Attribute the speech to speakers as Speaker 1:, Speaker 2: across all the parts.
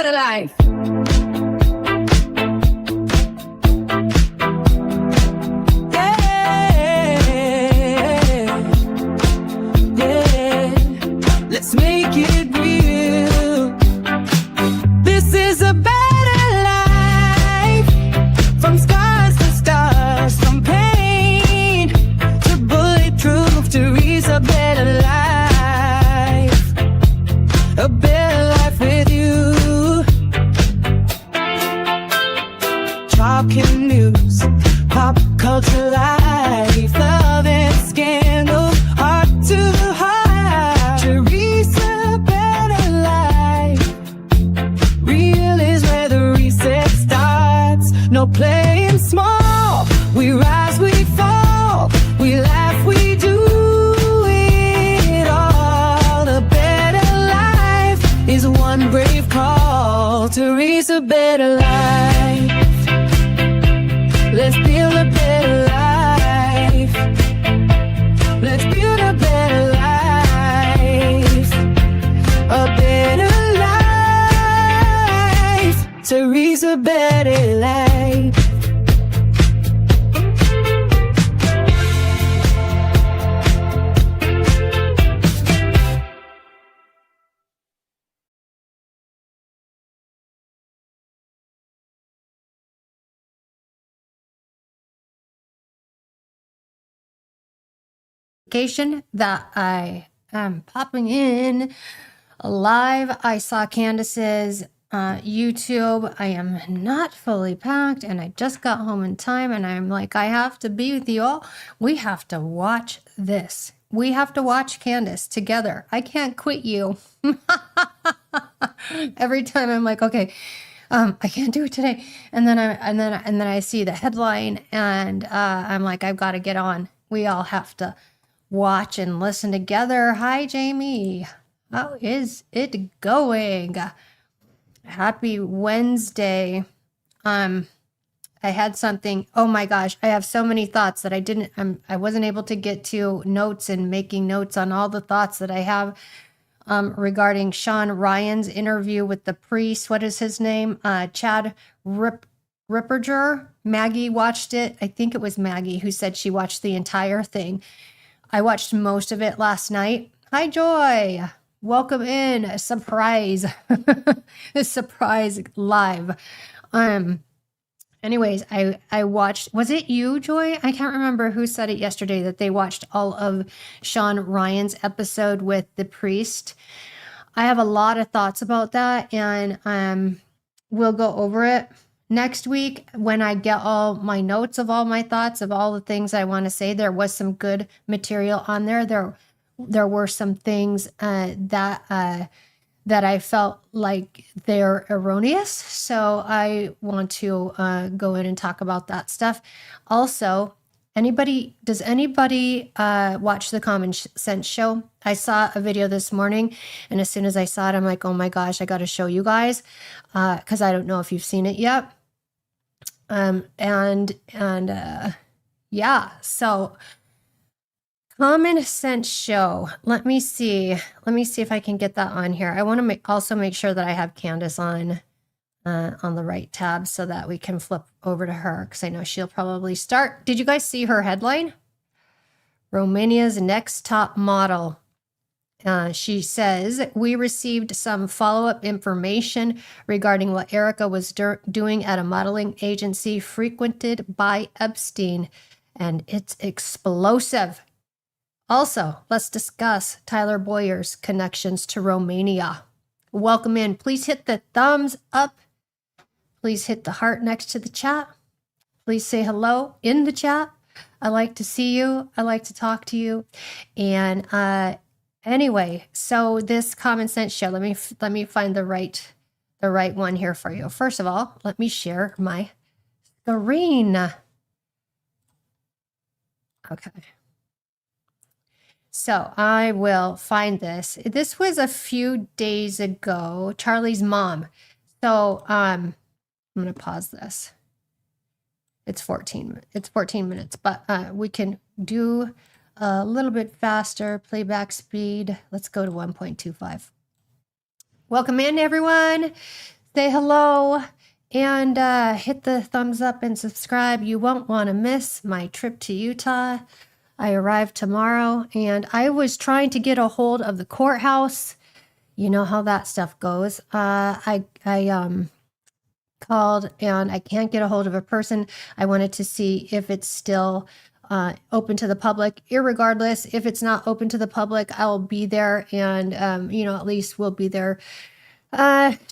Speaker 1: better life. Let's make it real. This is a better life. From scars to stars, from pain to bulletproof. Teresa, better life. A better life with you. Talking news, pop culture life, love and scandal, heart to heart. Teresa, better life. Real is where the reset starts. No playing small. We rise, we fall. We laugh, we do it all. A better life is one brave call. Teresa, better life. Let's build a better life. Let's build a better life. A better life. Teresa, better life. That I am popping in live. I saw Candace's YouTube. I am not fully packed and I just got home in time and I'm like, I have to be with you all. We have to watch this. We have to watch Candace together. I can't quit you. Every time I'm like, okay, I can't do it today. And then I see the headline and I'm like, I've got to get on. We all have to watch and listen together. Hi, Jamie. How is it going? Happy Wednesday. I had something. Oh my gosh, I have so many thoughts that I wasn't able to get to notes and making notes on all the thoughts that I have regarding Sean Ryan's interview with the priest. What is his name? Chad Ripperger. Maggie watched it. I think it was Maggie who said she watched the entire thing. I watched most of it last night. Hi, Joy. Welcome in. A surprise. A surprise live. Anyways, I watched, was it you, Joy? I can't remember who said it yesterday that they watched all of Sean Ryan's episode with the priest. I have a lot of thoughts about that and we'll go over it next week when I get all my notes of all my thoughts of all the things I want to say. There was some good material on there. There were some things that I felt like they're erroneous. So I want to go in and talk about that stuff. Also, does anybody watch the Common Sense Show? I saw a video this morning, and as soon as I saw it, I'm like, oh my gosh, I got to show you guys because I don't know if you've seen it yet. Yeah, so Common Sense Show. Let me see if I can get that on here. I want to also make sure that I have Candace on the right tab so that we can flip over to her because I know she'll probably start. Did you guys see her headline? Romania's next top model. She says, we received some follow-up information regarding what Erika was doing at a modeling agency frequented by Epstein, and it's explosive. Also, let's discuss Tyler Boyer's connections to Romania. Welcome in. Please hit the thumbs up. Please hit the heart next to the chat. Please say hello in the chat. I like to see you. I like to talk to you. And anyway, so this Common Sense Show, let me find the right one here for you. First of all, let me share my screen. Okay. So I will find this. This was a few days ago, Charlie's mom. So I'm going to pause this. It's 14 minutes, but we can do a little bit faster playback speed. Let's go to 1.25. Welcome in, everyone. say hello and hit the thumbs up and subscribe. You won't want to miss my trip to Utah. I arrive tomorrow, and I was trying to get a hold of the courthouse. You know how that stuff goes. I called, and I can't get a hold of a person. I wanted to see if it's still open to the public. Irregardless, if it's not open to the public, I'll be there, and at least we'll be there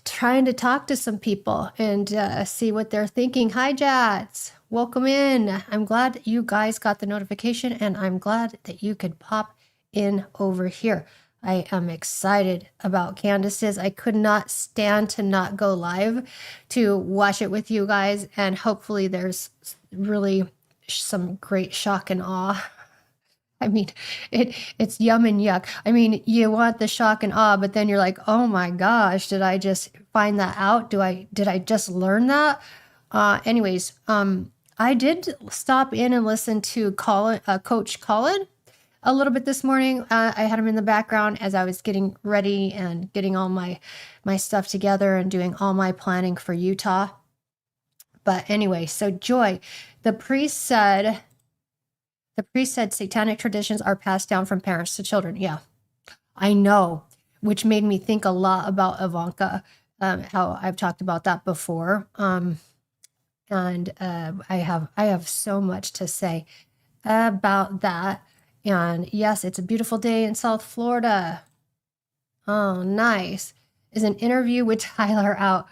Speaker 1: trying to talk to some people and see what they're thinking. Hi, Jats. Welcome in. I'm glad that you guys got the notification, and I'm glad that you could pop in over here. I am excited about Candace's. I could not stand to not go live to watch it with you guys, and hopefully there's really some great shock and awe. I mean, it's yum and yuck. I mean, you want the shock and awe, but then you're like, oh my gosh, did I just find that out? Did I just learn that? Anyways, I did stop in and listen to Coach Colin a little bit this morning. I had him in the background as I was getting ready and getting all my stuff together and doing all my planning for Utah. But anyway, so Joy, the priest said satanic traditions are passed down from parents to children. Yeah, I know, which made me think a lot about Ivanka, how I've talked about that before. And I have so much to say about that. And yes, it's a beautiful day in South Florida. Oh, nice. Is an interview with Tyler out?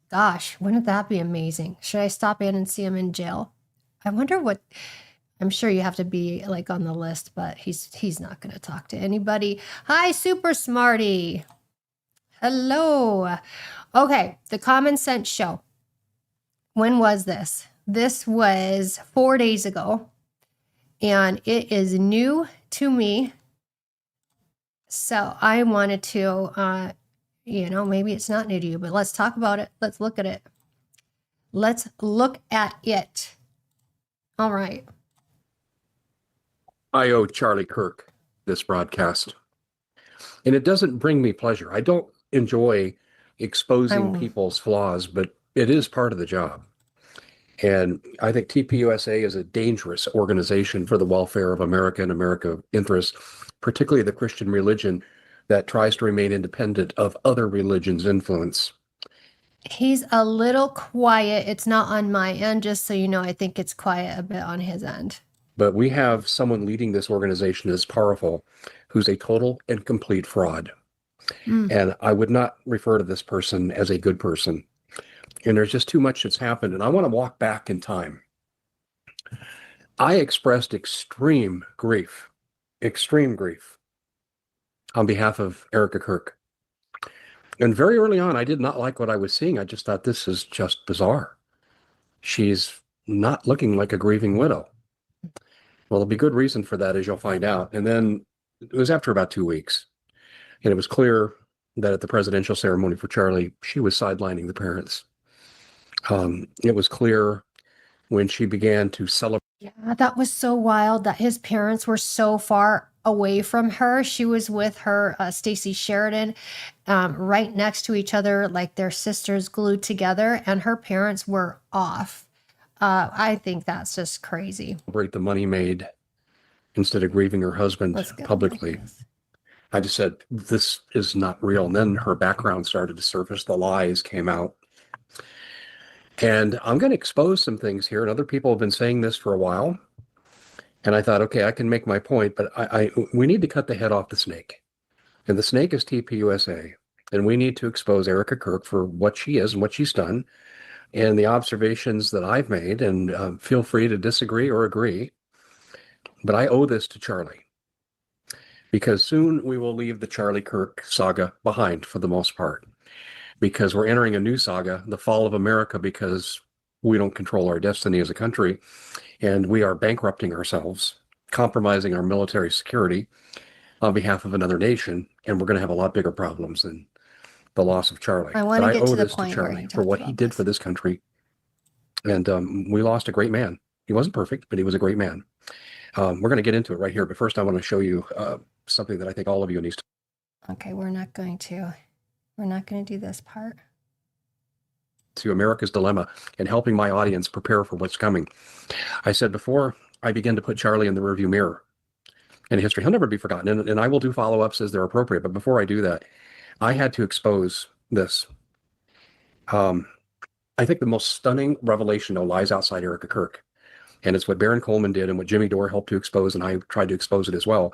Speaker 1: Gosh, wouldn't that be amazing? Should I stop in and see him in jail? I wonder what, I'm sure you have to be like on the list, but he's not going to talk to anybody. Hi, Super Smarty. Hello. Okay, the Common Sense Show. When was this? This was 4 days ago, and it is new to me. So I wanted to, maybe it's not new to you, but let's talk about it. Let's look at it. Let's look at it. All right.
Speaker 2: I owe Charlie Kirk this broadcast, and it doesn't bring me pleasure. I don't enjoy exposing people's flaws, but it is part of the job. And I think TPUSA is a dangerous organization for the welfare of America and America interests, particularly the Christian religion that tries to remain independent of other religions' influence.
Speaker 1: He's a little quiet. It's not on my end, just so you know. I think it's quiet a bit on his end.
Speaker 2: But we have someone leading this organization as powerful, who's a total and complete fraud. And I would not refer to this person as a good person. And there's just too much that's happened. And I want to walk back in time. I expressed extreme grief on behalf of Erika Kirk. And very early on, I did not like what I was seeing. I just thought, this is just bizarre. She's not looking like a grieving widow. Well, there'll be good reason for that, as you'll find out. And then it was after about 2 weeks. And it was clear that at the presidential ceremony for Charlie, she was sidelining the parents. It was clear when she began to celebrate.
Speaker 1: Yeah, that was so wild that his parents were so far away from her. She was with her, Stacey Sheridan, right next to each other, like their sisters glued together, and her parents were off. I think that's just crazy.
Speaker 2: Celebrate the money made instead of grieving her husband publicly. I just said, this is not real. And then her background started to surface. The lies came out. And I'm going to expose some things here. And other people have been saying this for a while. And I thought, okay, I can make my point, but we need to cut the head off the snake. And the snake is TPUSA. And we need to expose Erika Kirk for what she is and what she's done and the observations that I've made. And feel free to disagree or agree. But I owe this to Charlie, because soon we will leave the Charlie Kirk saga behind for the most part, because we're entering a new saga, the fall of America, because we don't control our destiny as a country. And we are bankrupting ourselves, compromising our military security on behalf of another nation. And we're going to have a lot bigger problems than the loss of Charlie.
Speaker 1: I want to get
Speaker 2: owe
Speaker 1: to the
Speaker 2: this
Speaker 1: point
Speaker 2: to
Speaker 1: where
Speaker 2: Charlie for what he did for this country. And we lost a great man. He wasn't perfect, but he was a great man. We're going to get into it right here. But first, I want to show you something that I think all of you need to.
Speaker 1: Okay, we're not going to. We're not going to do this part.
Speaker 2: To America's dilemma and helping my audience prepare for what's coming. I said before I begin to put Charlie in the rearview mirror in history, he'll never be forgotten. And I will do follow-ups as they're appropriate. But before I do that, I had to expose this. I think the most stunning revelation, though, lies outside Erika Kirk. And it's what Baron Coleman did and what Jimmy Dore helped to expose, and I tried to expose it as well,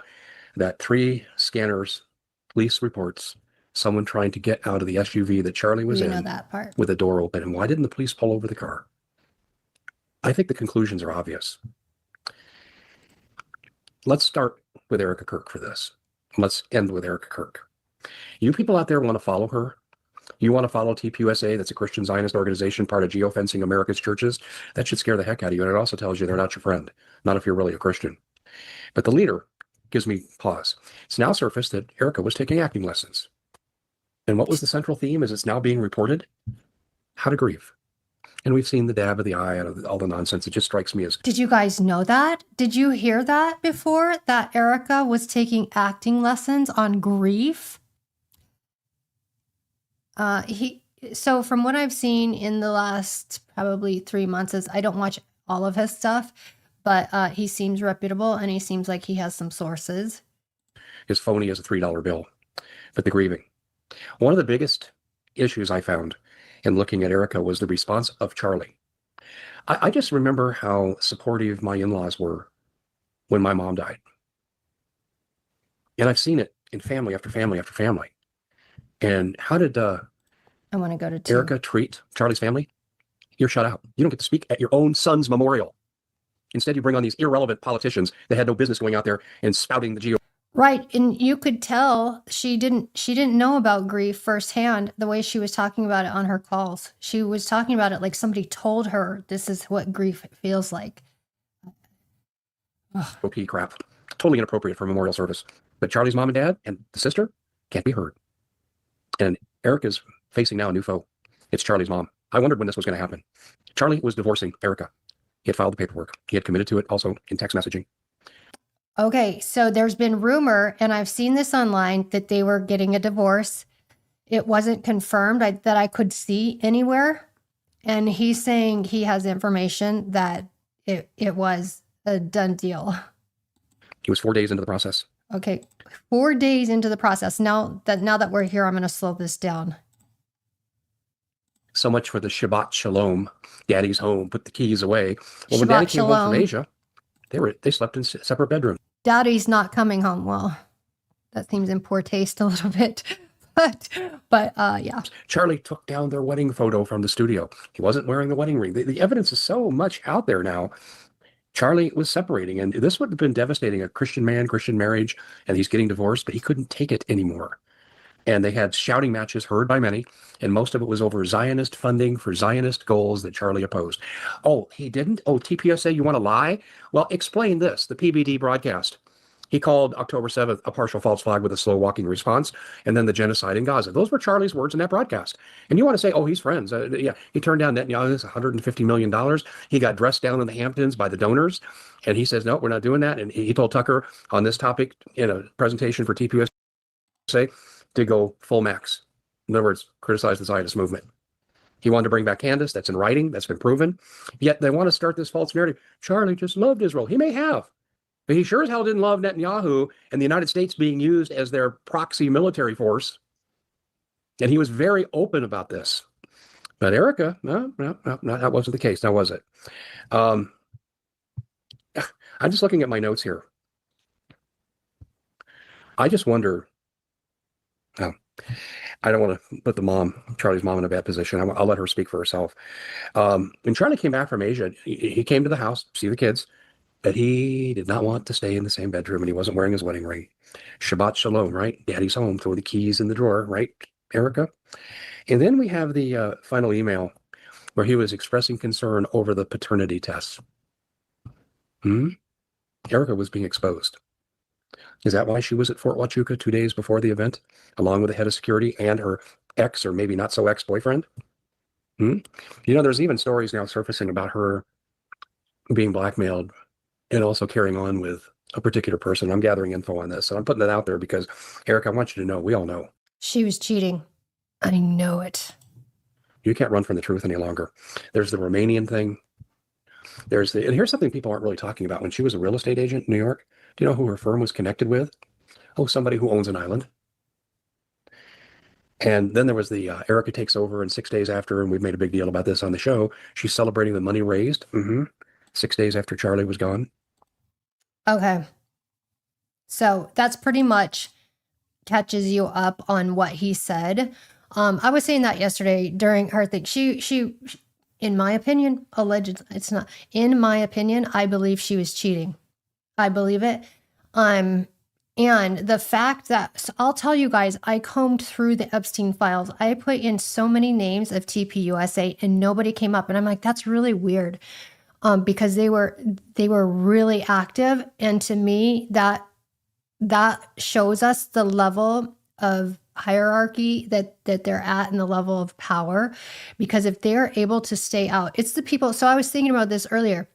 Speaker 2: that 3 scanners, police reports, someone trying to get out of the SUV that Charlie was
Speaker 1: You know
Speaker 2: in
Speaker 1: that part.
Speaker 2: with the door open. And why didn't the police pull over the car? I think the conclusions are obvious. Let's start with Erika Kirk for this. Let's end with Erika Kirk. You people out there want to follow her. You want to follow TPUSA, that's a Christian Zionist organization, part of geofencing America's churches. That should scare the heck out of you. And it also tells you they're not your friend, not if you're really a Christian. But the leader gives me pause. It's now surfaced that Erika was taking acting lessons. And what was the central theme as it's now being reported? How to grieve. And we've seen the dab of the eye out of all the nonsense. It just strikes me as...
Speaker 1: Did you guys know that? Did you hear that before? That Erika was taking acting lessons on grief? So from what I've seen in the last probably 3 months, is I don't watch all of his stuff, but he seems reputable and he seems like he has some sources.
Speaker 2: As phony as a $3 bill. But the grieving. One of the biggest issues I found in looking at Erika was the response of Charlie. I just remember how supportive my in-laws were when my mom died. And I've seen it in family after family after family. And how did
Speaker 1: I want to go to 2.
Speaker 2: Erika treat Charlie's family? You're shut out. You don't get to speak at your own son's memorial. Instead, you bring on these irrelevant politicians that had no business going out there and spouting the GOP.
Speaker 1: Right, and you could tell she didn't know about grief firsthand the way she was talking about it on her calls. She was talking about it like somebody told her this is what grief feels like.
Speaker 2: GOP crap. Totally inappropriate for a memorial service. But Charlie's mom and dad and the sister can't be heard. And Erika's facing now a new foe. It's Charlie's mom. I wondered when this was going to happen. Charlie was divorcing Erika. He had filed the paperwork. He had committed to it also in text messaging.
Speaker 1: Okay, so there's been rumor, and I've seen this online, that they were getting a divorce. It wasn't confirmed that I could see anywhere. And he's saying he has information that it was a done deal.
Speaker 2: He was 4 days into the process.
Speaker 1: Okay, 4 days into the process. Now that we're here, I'm going to slow this down.
Speaker 2: So much for the Shabbat Shalom. Daddy's home, put the keys away. Well, when
Speaker 1: Shabbat
Speaker 2: Daddy came home
Speaker 1: Shalom.
Speaker 2: from Asia, they slept in separate bedrooms.
Speaker 1: Daddy's not coming home. Well, that seems in poor taste a little bit, but yeah.
Speaker 2: Charlie took down their wedding photo from the studio. He wasn't wearing the wedding ring. The evidence is so much out there now. Charlie was separating, and this would have been devastating. A Christian man, Christian marriage, and he's getting divorced, but he couldn't take it anymore. And they had shouting matches heard by many, and most of it was over Zionist funding for Zionist goals that Charlie opposed. Oh, he didn't? Oh, TPSA, you want to lie? Well, explain this, the PBD broadcast. He called October 7th a partial false flag with a slow walking response, and then the genocide in Gaza. Those were Charlie's words in that broadcast. And you want to say, oh, he's friends. Yeah, he turned down Netanyahu's $150 million. He got dressed down in the Hamptons by the donors, and he says, no, we're not doing that. And he told Tucker on this topic in a presentation for TPUSA to go full max. In other words, criticize the Zionist movement. He wanted to bring back Candace. That's in writing. That's been proven. Yet they want to start this false narrative. Charlie just loved Israel. He may have. But he sure as hell didn't love Netanyahu and the United States being used as their proxy military force. And he was very open about this. But Erika, no, that wasn't the case. Now, was it? I'm just looking at my notes here. I just wonder. I don't want to put Charlie's mom, in a bad position. I'll let her speak for herself. When Charlie came back from Asia, he came to the house to see the kids, but he did not want to stay in the same bedroom, and he wasn't wearing his wedding ring. Shabbat Shalom, right? Daddy's home. Throw the keys in the drawer, right, Erika? And then we have the final email where he was expressing concern over the paternity tests. Erika was being exposed. Is that why she was at Fort Huachuca 2 days before the event, along with the head of security and her ex, or maybe not so ex-boyfriend? There's even stories now surfacing about her being blackmailed and also carrying on with a particular person. I'm gathering info on this, and I'm putting that out there because, Eric, I want you to know, we all know.
Speaker 1: She was cheating. I know it.
Speaker 2: You can't run from the truth any longer. There's the Romanian thing. And here's something people aren't really talking about. When she was a real estate agent in New York, do you know who her firm was connected with? Oh, somebody who owns an island. And then there was the Erika takes over, and 6 days after, and we've made a big deal about this on the show, she's celebrating the money raised 6 days after Charlie was gone.
Speaker 1: Okay. So that's pretty much catches you up on what he said. I was saying that yesterday during her thing. She, in my opinion, alleged. It's not. In my opinion, I believe she was cheating. I believe it. And the fact that, so I'll tell you guys, I combed through the Epstein files. I put in so many names of TPUSA and nobody came up. And I'm like, that's really weird. Because they were really active. And to me, that shows us the level of hierarchy that they're at and the level of power. Because if they're able to stay out, it's the people. So I was thinking about this earlier.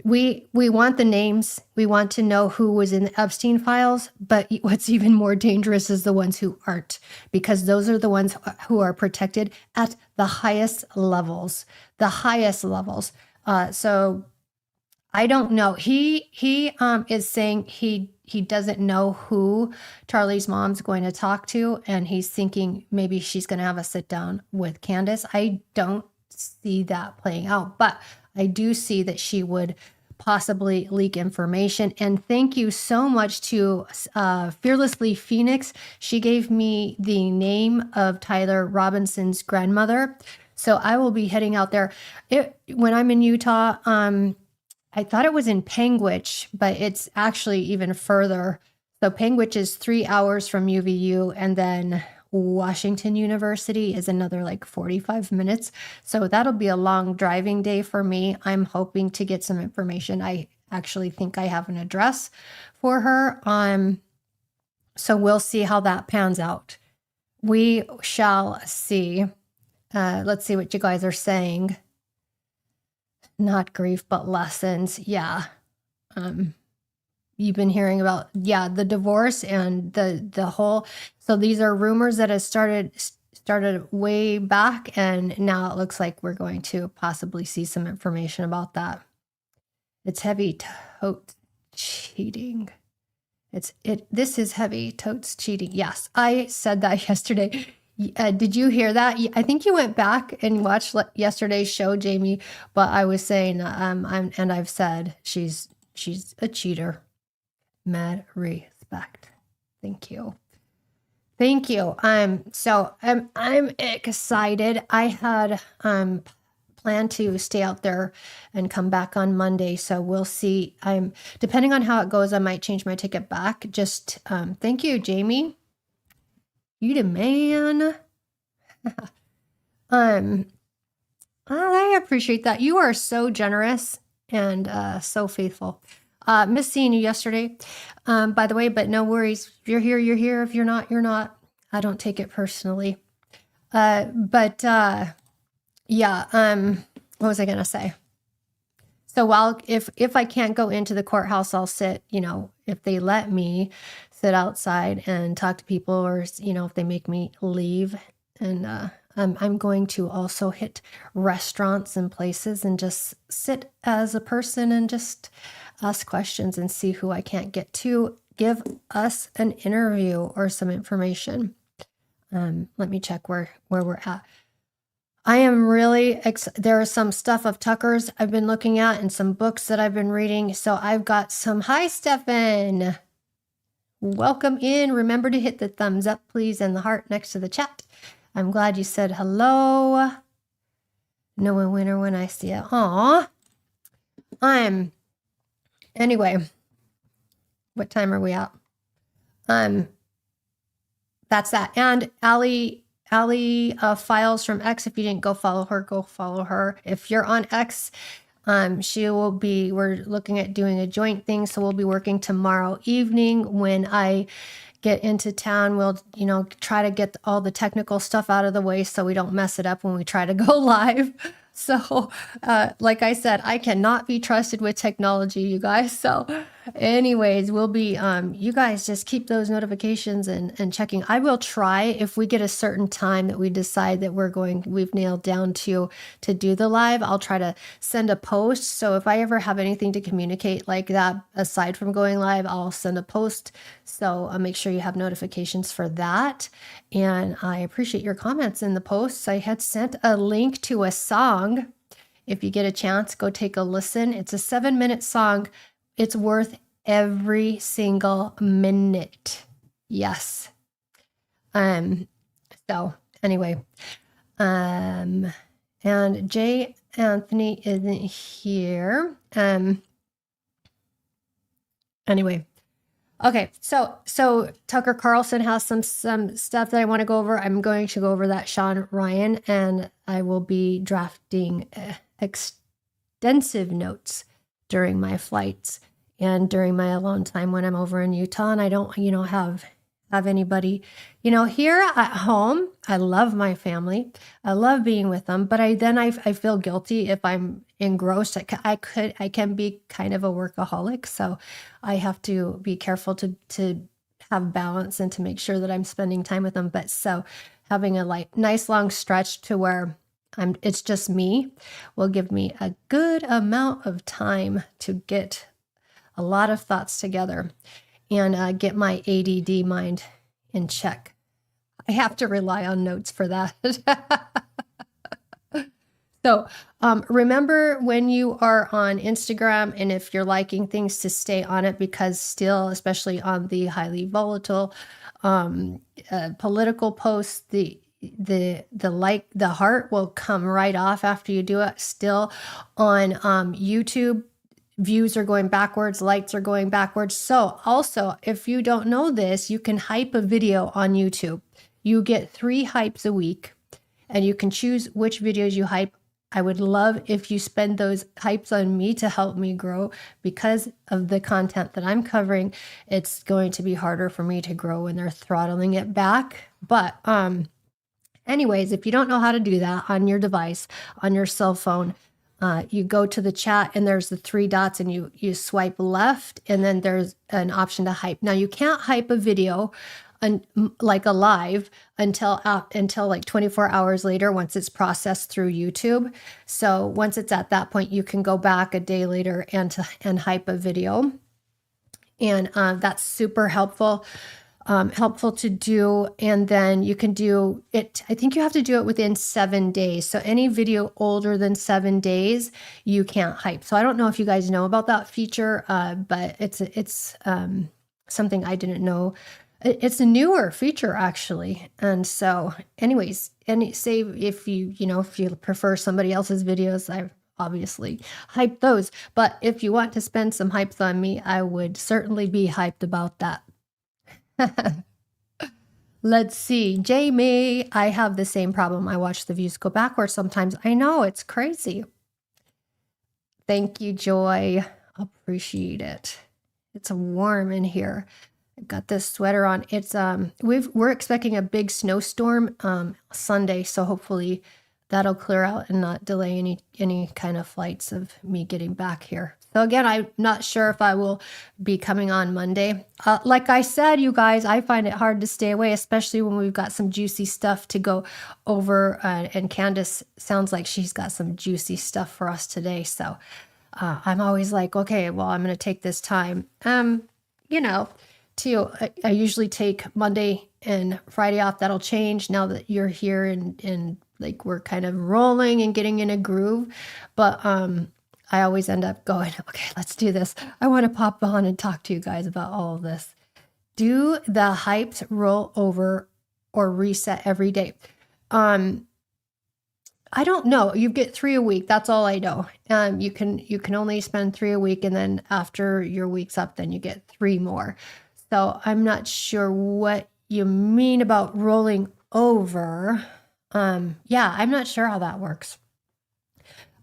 Speaker 1: We want the names. We want to know who was in the Epstein files, but what's even more dangerous is the ones who aren't, because those are the ones who are protected at the highest levels, So I don't know. He is saying he doesn't know who Charlie's mom's going to talk to, and he's thinking maybe she's going to have a sit down with Candace. I don't see that playing out, but I do see that she would possibly leak information. And thank you so much to Fearlessly Phoenix. She gave me the name of Tyler Robinson's grandmother. So I will be heading out there. When I'm in Utah, I thought it was in Panguitch, but it's actually even further. So Panguitch is 3 hours from UVU, and then Washington University is another like 45 minutes. So that'll be a long driving day for me. I'm hoping to get some information. I actually think I have an address for her. So we'll see how that pans out. We shall see. Let's see what you guys are saying. Not grief, but lessons. Yeah. You've been hearing about, the divorce and the whole, so these are rumors that have started way back, and now it looks like we're going to possibly see some information about that. It's heavy totes cheating. This is heavy totes cheating. Yes, I said that yesterday. Did you hear that? I think you went back and watched yesterday's show, Jamie, but I was saying, I've said she's a cheater. Mad respect. Thank you. So I'm excited. I had planned to stay out there and come back on Monday, so we'll see. Depending on how it goes, I might change my ticket back. Just thank you, Jamie. You the man. I appreciate that. You are so generous and so faithful. Missed seeing you yesterday, by the way, but no worries. If you're here, you're here. If you're not, you're not. I don't take it personally. What was I going to say? So if I can't go into the courthouse, I'll sit, if they let me sit outside and talk to people, or, if they make me leave. And I'm going to also hit restaurants and places and just sit as a person and just ask questions and see who I can't get to give us an interview or some information. Let me check where we're at. I am really there is some stuff of Tucker's I've been looking at and some books that I've been reading. So I've got some. Hi, Stefan. Welcome in. Remember to hit the thumbs up, please, and the heart next to the chat. I'm glad you said hello. Know a winner when I see it. Aw. Anyway, what time are we at? That's that. And Allie Files from X. If you didn't go follow her. If you're on X, we're looking at doing a joint thing. So we'll be working tomorrow evening when I get into town. We'll, try to get all the technical stuff out of the way so we don't mess it up when we try to go live. So, like I said, I cannot be trusted with technology, you guys. So Anyways, we'll be you guys just keep those notifications and checking. I will try if we get a certain time that we decide that we've nailed down to do the live, I'll try to send a post. So if I ever have anything to communicate like that aside from going live, I'll send a post. So make sure you have notifications for that. And I appreciate your comments in the posts. I had sent a link to a song. If you get a chance, go take a listen. It's a 7-minute song. It's worth every single minute. Yes. So anyway, and Jay Anthony isn't here. Anyway. Okay, so Tucker Carlson has some stuff that I want to go over. I'm going to go over that Sean Ryan, and I will be drafting extensive notes during my flights and during my alone time when I'm over in Utah, and I don't, have anybody, here at home. I love my family. I love being with them, but I feel guilty if I'm engrossed. I can be kind of a workaholic, so I have to be careful to have balance and to make sure that I'm spending time with them. But so having a nice long stretch to where it's just me will give me a good amount of time to get a lot of thoughts together and get my ADD mind in check. I have to rely on notes for that. So remember when you are on Instagram and if you're liking things to stay on it, because still, especially on the highly volatile political posts, the heart will come right off after you do it. Still on YouTube, views are going backwards, likes are going backwards. So also, if you don't know this, you can hype a video on YouTube. You get 3 hypes a week and you can choose which videos you hype. I would love if you spend those hypes on me to help me grow. Because of the content that I'm covering, it's going to be harder for me to grow when they're throttling it back. But anyways, if you don't know how to do that on your device, on your cell phone, you go to the chat and there's the 3 dots and you swipe left and then there's an option to hype. Now you can't hype a video like a live until like 24 hours later once it's processed through YouTube. So once it's at that point, you can go back a day later and hype a video. And that's super helpful. Helpful to do. And then you can do it. I think you have to do it within 7 days. So any video older than 7 days, you can't hype. So I don't know if you guys know about that feature, but it's something I didn't know. It's a newer feature actually. And so anyways, say if you prefer somebody else's videos, I've obviously hyped those. But if you want to spend some hypes on me, I would certainly be hyped about that. Let's see. Jamie, I have the same problem. I watch the views go backwards sometimes. I know, it's crazy. Thank you, Joy. Appreciate it. It's warm in here. I've got this sweater on. It's we're expecting a big snowstorm Sunday, so hopefully that'll clear out and not delay any kind of flights of me getting back here. So again, I'm not sure if I will be coming on Monday. Like I said, you guys, I find it hard to stay away, especially when we've got some juicy stuff to go over. And Candace sounds like she's got some juicy stuff for us today. So I'm always like, okay, well, I'm going to take this time. I usually take Monday and Friday off. That'll change now that you're here and like we're kind of rolling and getting in a groove. But I always end up going, okay, let's do this. I want to pop on and talk to you guys about all of this. Do the hypes roll over or reset every day? I don't know. You get 3 a week. That's all I know. You can only spend 3 a week, and then after your week's up, then you get 3 more. So I'm not sure what you mean about rolling over. Yeah, I'm not sure how that works.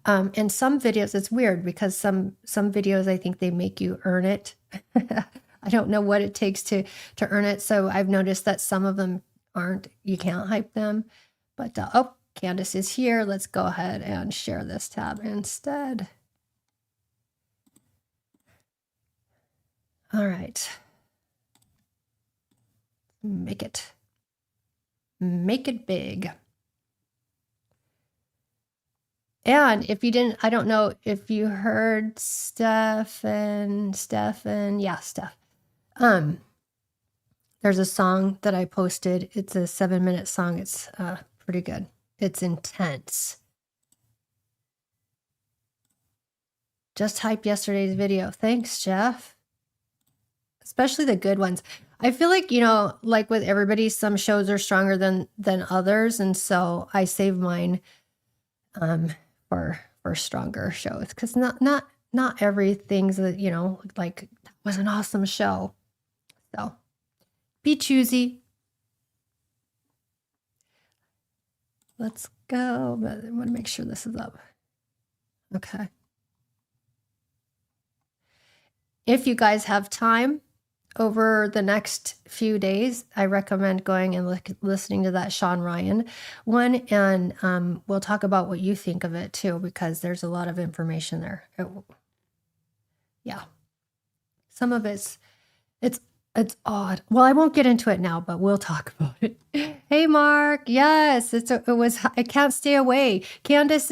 Speaker 1: And some videos, it's weird because some videos, I think they make you earn it. I don't know what it takes to earn it. So I've noticed that some of them aren't, you can't hype them. But, oh, Candace is here. Let's go ahead and share this tab instead. All right. Make it big. And if you didn't, I don't know if you heard Steph. Yeah, Steph. There's a song that I posted. It's a 7-minute song. It's pretty good. It's intense. Just hyped yesterday's video. Thanks, Jeff. Especially the good ones. I feel like, you know, like with everybody, some shows are stronger than others, and so I save mine for stronger shows, because not everything's that, you know, like that was an awesome show. So be choosy. Let's go. But I want to make sure this is up. Okay. If you guys have time over the next few days, I recommend going and listening to that Sean Ryan one, and we'll talk about what you think of it too, because there's a lot of information there. Yeah, some of it's odd. Well, I won't get into it now, but we'll talk about it. Hey, Mark. Yes, I can't stay away. Candace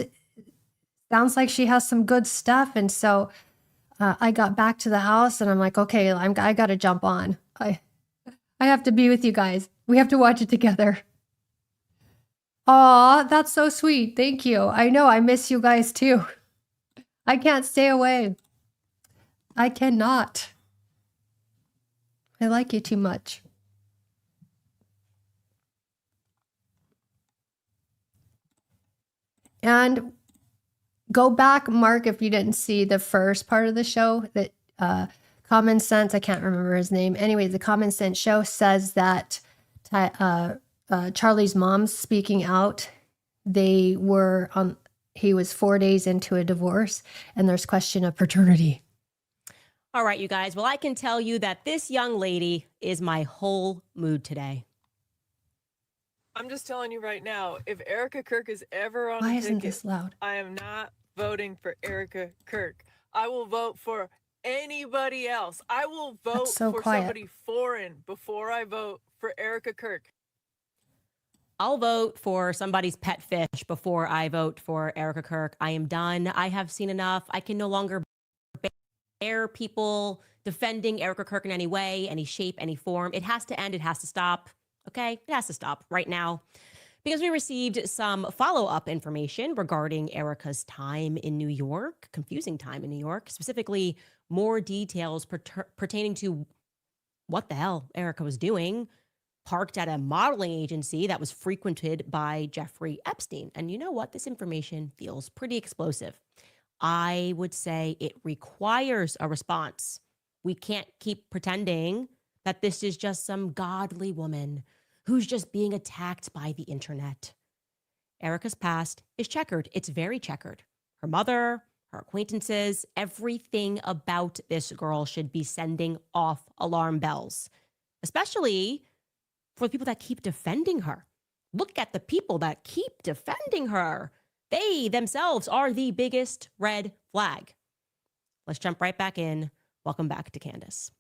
Speaker 1: sounds like she has some good stuff, and so I got back to the house and I'm like, okay, I got to jump on. I have to be with you guys. We have to watch it together. Aw, that's so sweet. Thank you. I know I miss you guys too. I can't stay away. I cannot. I like you too much. And go back, Mark, if you didn't see the first part of the show, that Common Sense, I can't remember his name. Anyway, the Common Sense show says that Charlie's mom's speaking out. He was 4 days into a divorce, and there's question of paternity.
Speaker 3: All right, you guys. Well, I can tell you that this young lady is my whole mood today.
Speaker 4: I'm just telling you right now, if Erika Kirk is ever on
Speaker 1: Why
Speaker 4: a
Speaker 1: isn't
Speaker 4: ticket,
Speaker 1: this loud?
Speaker 4: I am not voting for Erika Kirk. I will vote for anybody else. I will vote for somebody foreign before I vote for Erika Kirk.
Speaker 3: I'll vote for somebody's pet fish before I vote for Erika Kirk. I am done. I have seen enough. I can no longer bear people defending Erika Kirk in any way, any shape, any form. It has to end. It has to stop. Okay? It has to stop right now. Because we received some follow-up information regarding Erika's time in New York, confusing time in New York, specifically more details pertaining to what the hell Erika was doing, parked at a modeling agency that was frequented by Jeffrey Epstein. And you know what? This information feels pretty explosive. I would say it requires a response. We can't keep pretending that this is just some godly woman who's just being attacked by the internet. Erika's past is checkered. It's very checkered. Her mother, her acquaintances, everything about this girl should be sending off alarm bells, especially for the people that keep defending her. Look at the people that keep defending her. They themselves are the biggest red flag. Let's jump right back in. Welcome back to Candace.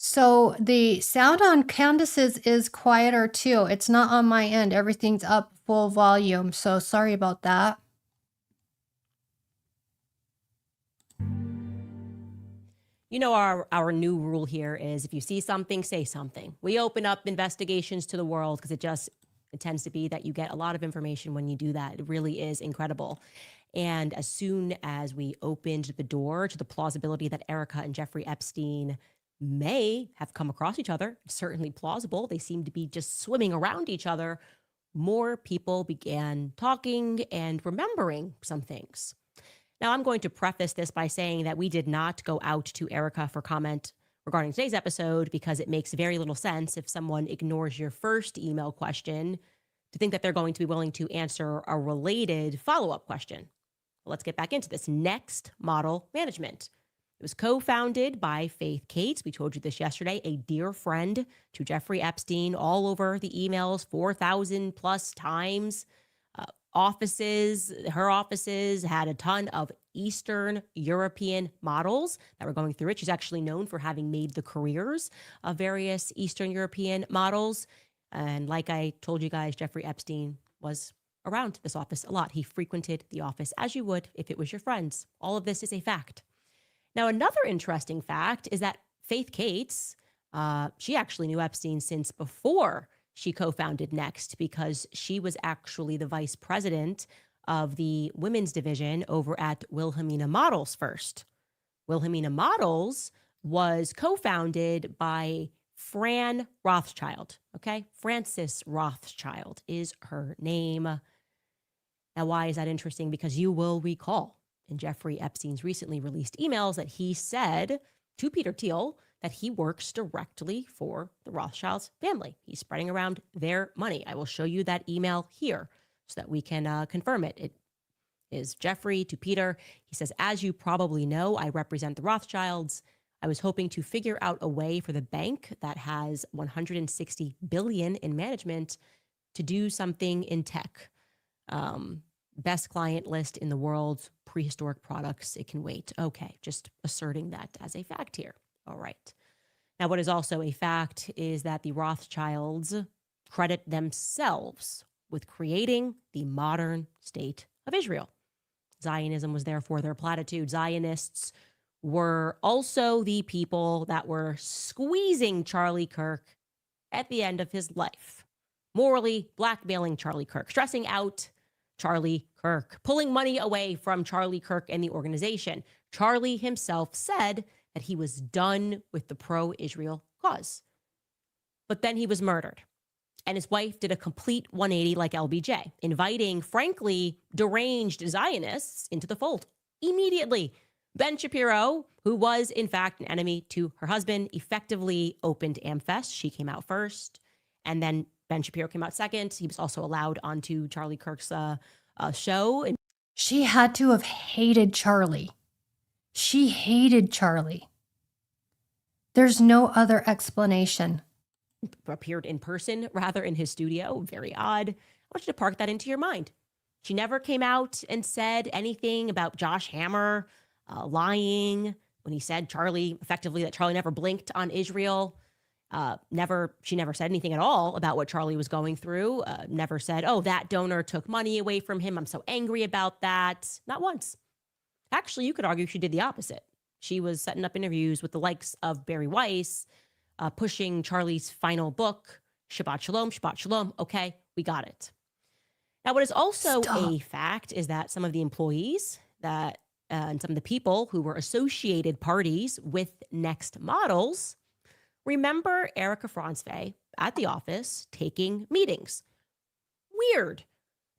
Speaker 1: So the sound on Candace's is quieter too. It's not on my end. Everything's up full volume. So sorry about that.
Speaker 3: You know, our new rule here is if you see something, say something. We open up investigations to the world because it tends to be that you get a lot of information when you do that. It really is incredible. And as soon as we opened the door to the plausibility that Erika and Jeffrey Epstein may have come across each other, certainly plausible, they seem to be just swimming around each other, more people began talking and remembering some things. Now, I'm going to preface this by saying that we did not go out to Erika for comment regarding today's episode because it makes very little sense if someone ignores your first email question to think that they're going to be willing to answer a related follow-up question. Let's get back into this. Next Model Management. It was co-founded by Faith Cates. We told you this yesterday, a dear friend to Jeffrey Epstein, all over the emails, 4,000 plus times. her offices had a ton of Eastern European models that were going through it. She's actually known for having made the careers of various Eastern European models. And like I told you guys, Jeffrey Epstein was around this office a lot. He frequented the office as you would if it was your friends. All of this is a fact. Now, another interesting fact is that Faith Cates, she actually knew Epstein since before she co-founded Next, because she was actually the vice president of the women's division over at Wilhelmina Models first. Wilhelmina Models was co-founded by Fran Rothschild, okay? Frances Rothschild is her name. Now, why is that interesting? Because you will recall in Jeffrey Epstein's recently released emails that he said to Peter Thiel that he works directly for the Rothschilds family. He's spreading around their money. I will show you that email here so that we can confirm it. It is Jeffrey to Peter. He says, as you probably know, I represent the Rothschilds. I was hoping to figure out a way for the bank that has $160 billion in management to do something in tech. Best client list in the world, prehistoric products. It can wait. Okay, just asserting that as a fact here. All right. Now, what is also a fact is that the Rothschilds credit themselves with creating the modern state of Israel. Zionism was therefore their platitude. Zionists were also the people that were squeezing Charlie Kirk at the end of his life, morally blackmailing Charlie Kirk, stressing out Charlie Kirk, pulling money away from Charlie Kirk and the organization. Charlie himself said that he was done with the pro-Israel cause. But then he was murdered. And his wife did a complete 180 like LBJ, inviting, frankly, deranged Zionists into the fold immediately. Ben Shapiro, who was, in fact, an enemy to her husband, effectively opened AmFest. She came out first. And then Ben Shapiro came out second. He was also allowed onto Charlie Kirk's show. And
Speaker 1: she had to have hated Charlie. She hated Charlie. There's no other explanation.
Speaker 3: Appeared in person rather in his studio. Very odd. I want you to park that into your mind. She never came out and said anything about Josh Hammer lying when he said effectively that Charlie never blinked on Israel. She never said anything at all about what Charlie was going through. Never said, oh, that donor took money away from him. I'm so angry about that. Not once. Actually, you could argue she did the opposite. She was setting up interviews with the likes of Barry Weiss, pushing Charlie's final book, Shabbat Shalom, Shabbat Shalom. Okay, we got it. Now, what is also a fact is that some of the employees and some of the people who were associated parties with Next Models remember Erika Franzwey at the office taking meetings. Weird,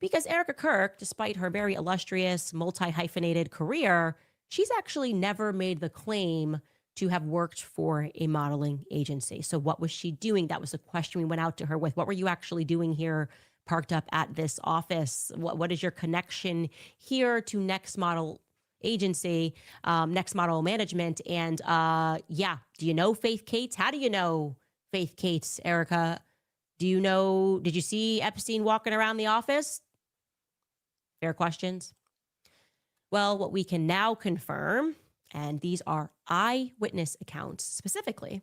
Speaker 3: because Erika Kirk, despite her very illustrious, multi-hyphenated career, she's actually never made the claim to have worked for a modeling agency. So what was she doing? That was the question we went out to her with. What were you actually doing here, parked up at this office? What is your connection here to Next Model Agency, Next Model Management? And do you know Faith Cates? How do you know Faith Cates, Erika? Did you see Epstein walking around the office? Fair questions. Well, what we can now confirm, and these are eyewitness accounts specifically,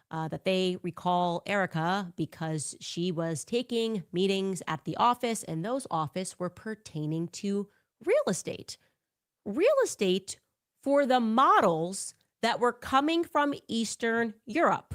Speaker 3: that they recall Erika because she was taking meetings at the office, and those offices were pertaining to real estate. Real estate for the models that were coming from Eastern Europe,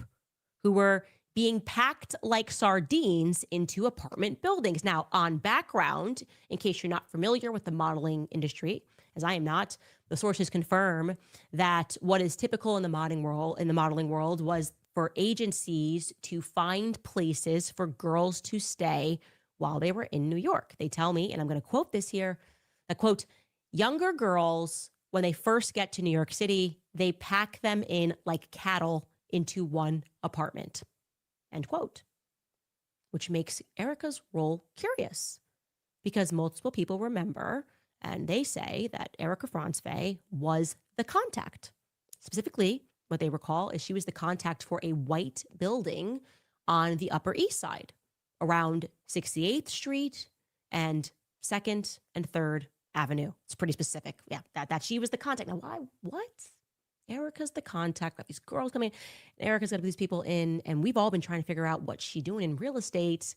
Speaker 3: who were being packed like sardines into apartment buildings. Now, on background, in case you're not familiar with the modeling industry, as I am not, the sources confirm that what is typical in the modeling world was for agencies to find places for girls to stay while they were in New York. They tell me, and I'm going to quote this here, that quote, younger girls, when they first get to New York City, they pack them in like cattle into one apartment, end quote, which makes Erika's role curious because multiple people remember and they say that Erika Franzwey was the contact. Specifically, what they recall is she was the contact for a white building on the Upper East Side around 68th Street and 2nd and 3rd Avenue. It's pretty specific. Yeah, that she was the contact. Now, why? What? Erika's the contact. Got these girls coming in. Erika's got these people in, and we've all been trying to figure out what she's doing in real estate.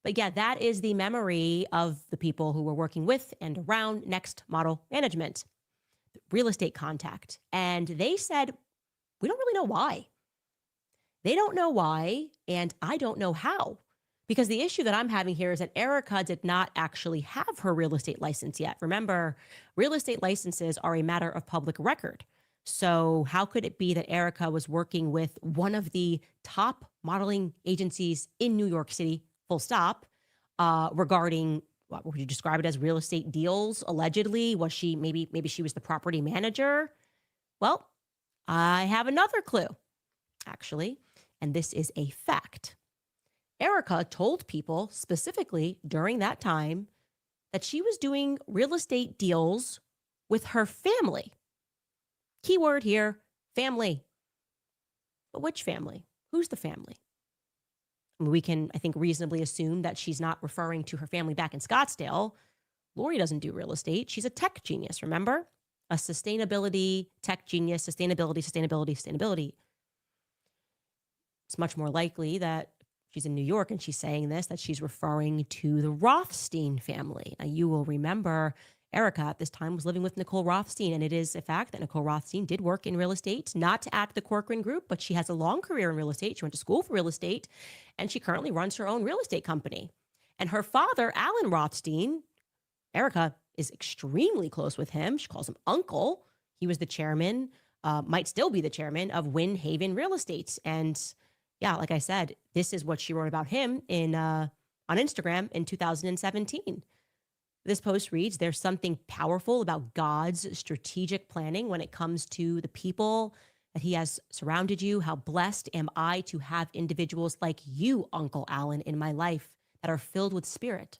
Speaker 3: But yeah, that is the memory of the people who were working with and around Next Model Management, real estate contact. And they said, we don't really know why. They don't know why, and I don't know how. Because the issue that I'm having here is that Erika did not actually have her real estate license yet. Remember, real estate licenses are a matter of public record. So how could it be that Erika was working with one of the top modeling agencies in New York City, full stop, regarding, what would you describe it as, real estate deals, allegedly? Was she, maybe she was the property manager? Well, I have another clue, actually, and this is a fact. Erika told people specifically during that time that she was doing real estate deals with her family. Keyword here, family. But which family? Who's the family? We can, I think, reasonably assume that she's not referring to her family back in Scottsdale. Lori doesn't do real estate. She's a tech genius, remember? A sustainability tech genius, sustainability. It's much more likely that she's in New York and she's saying this, that she's referring to the Rothstein family. Now, you will remember Erika at this time was living with Nicole Rothstein, and it is a fact that Nicole Rothstein did work in real estate, not at the Corcoran Group, but she has a long career in real estate. She went to school for real estate, and she currently runs her own real estate company. And her father, Alan Rothstein, Erika is extremely close with him. She calls him uncle. He was the chairman, might still be the chairman of Wynn Haven Real Estate. And yeah, like I said, this is what she wrote about him on Instagram in 2017. This post reads, there's something powerful about God's strategic planning when it comes to the people that he has surrounded you. How blessed am I to have individuals like you, Uncle Alan, in my life that are filled with spirit,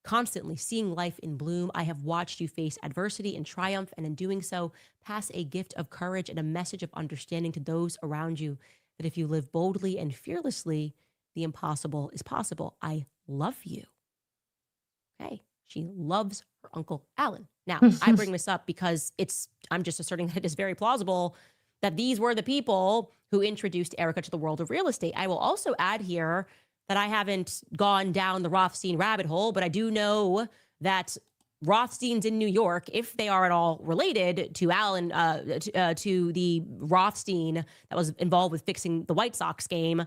Speaker 3: constantly seeing life in bloom. I have watched you face adversity and triumph, and in doing so, pass a gift of courage and a message of understanding to those around you, that if you live boldly and fearlessly, the impossible is possible. I love you. Okay. She loves her Uncle Alan. Now, I bring this up because I'm just asserting that it is very plausible that these were the people who introduced Erika to the world of real estate. I will also add here that I haven't gone down the Rothstein rabbit hole, but I do know that Rothsteins in New York, if they are at all related to Alan, to the Rothstein that was involved with fixing the White Sox game,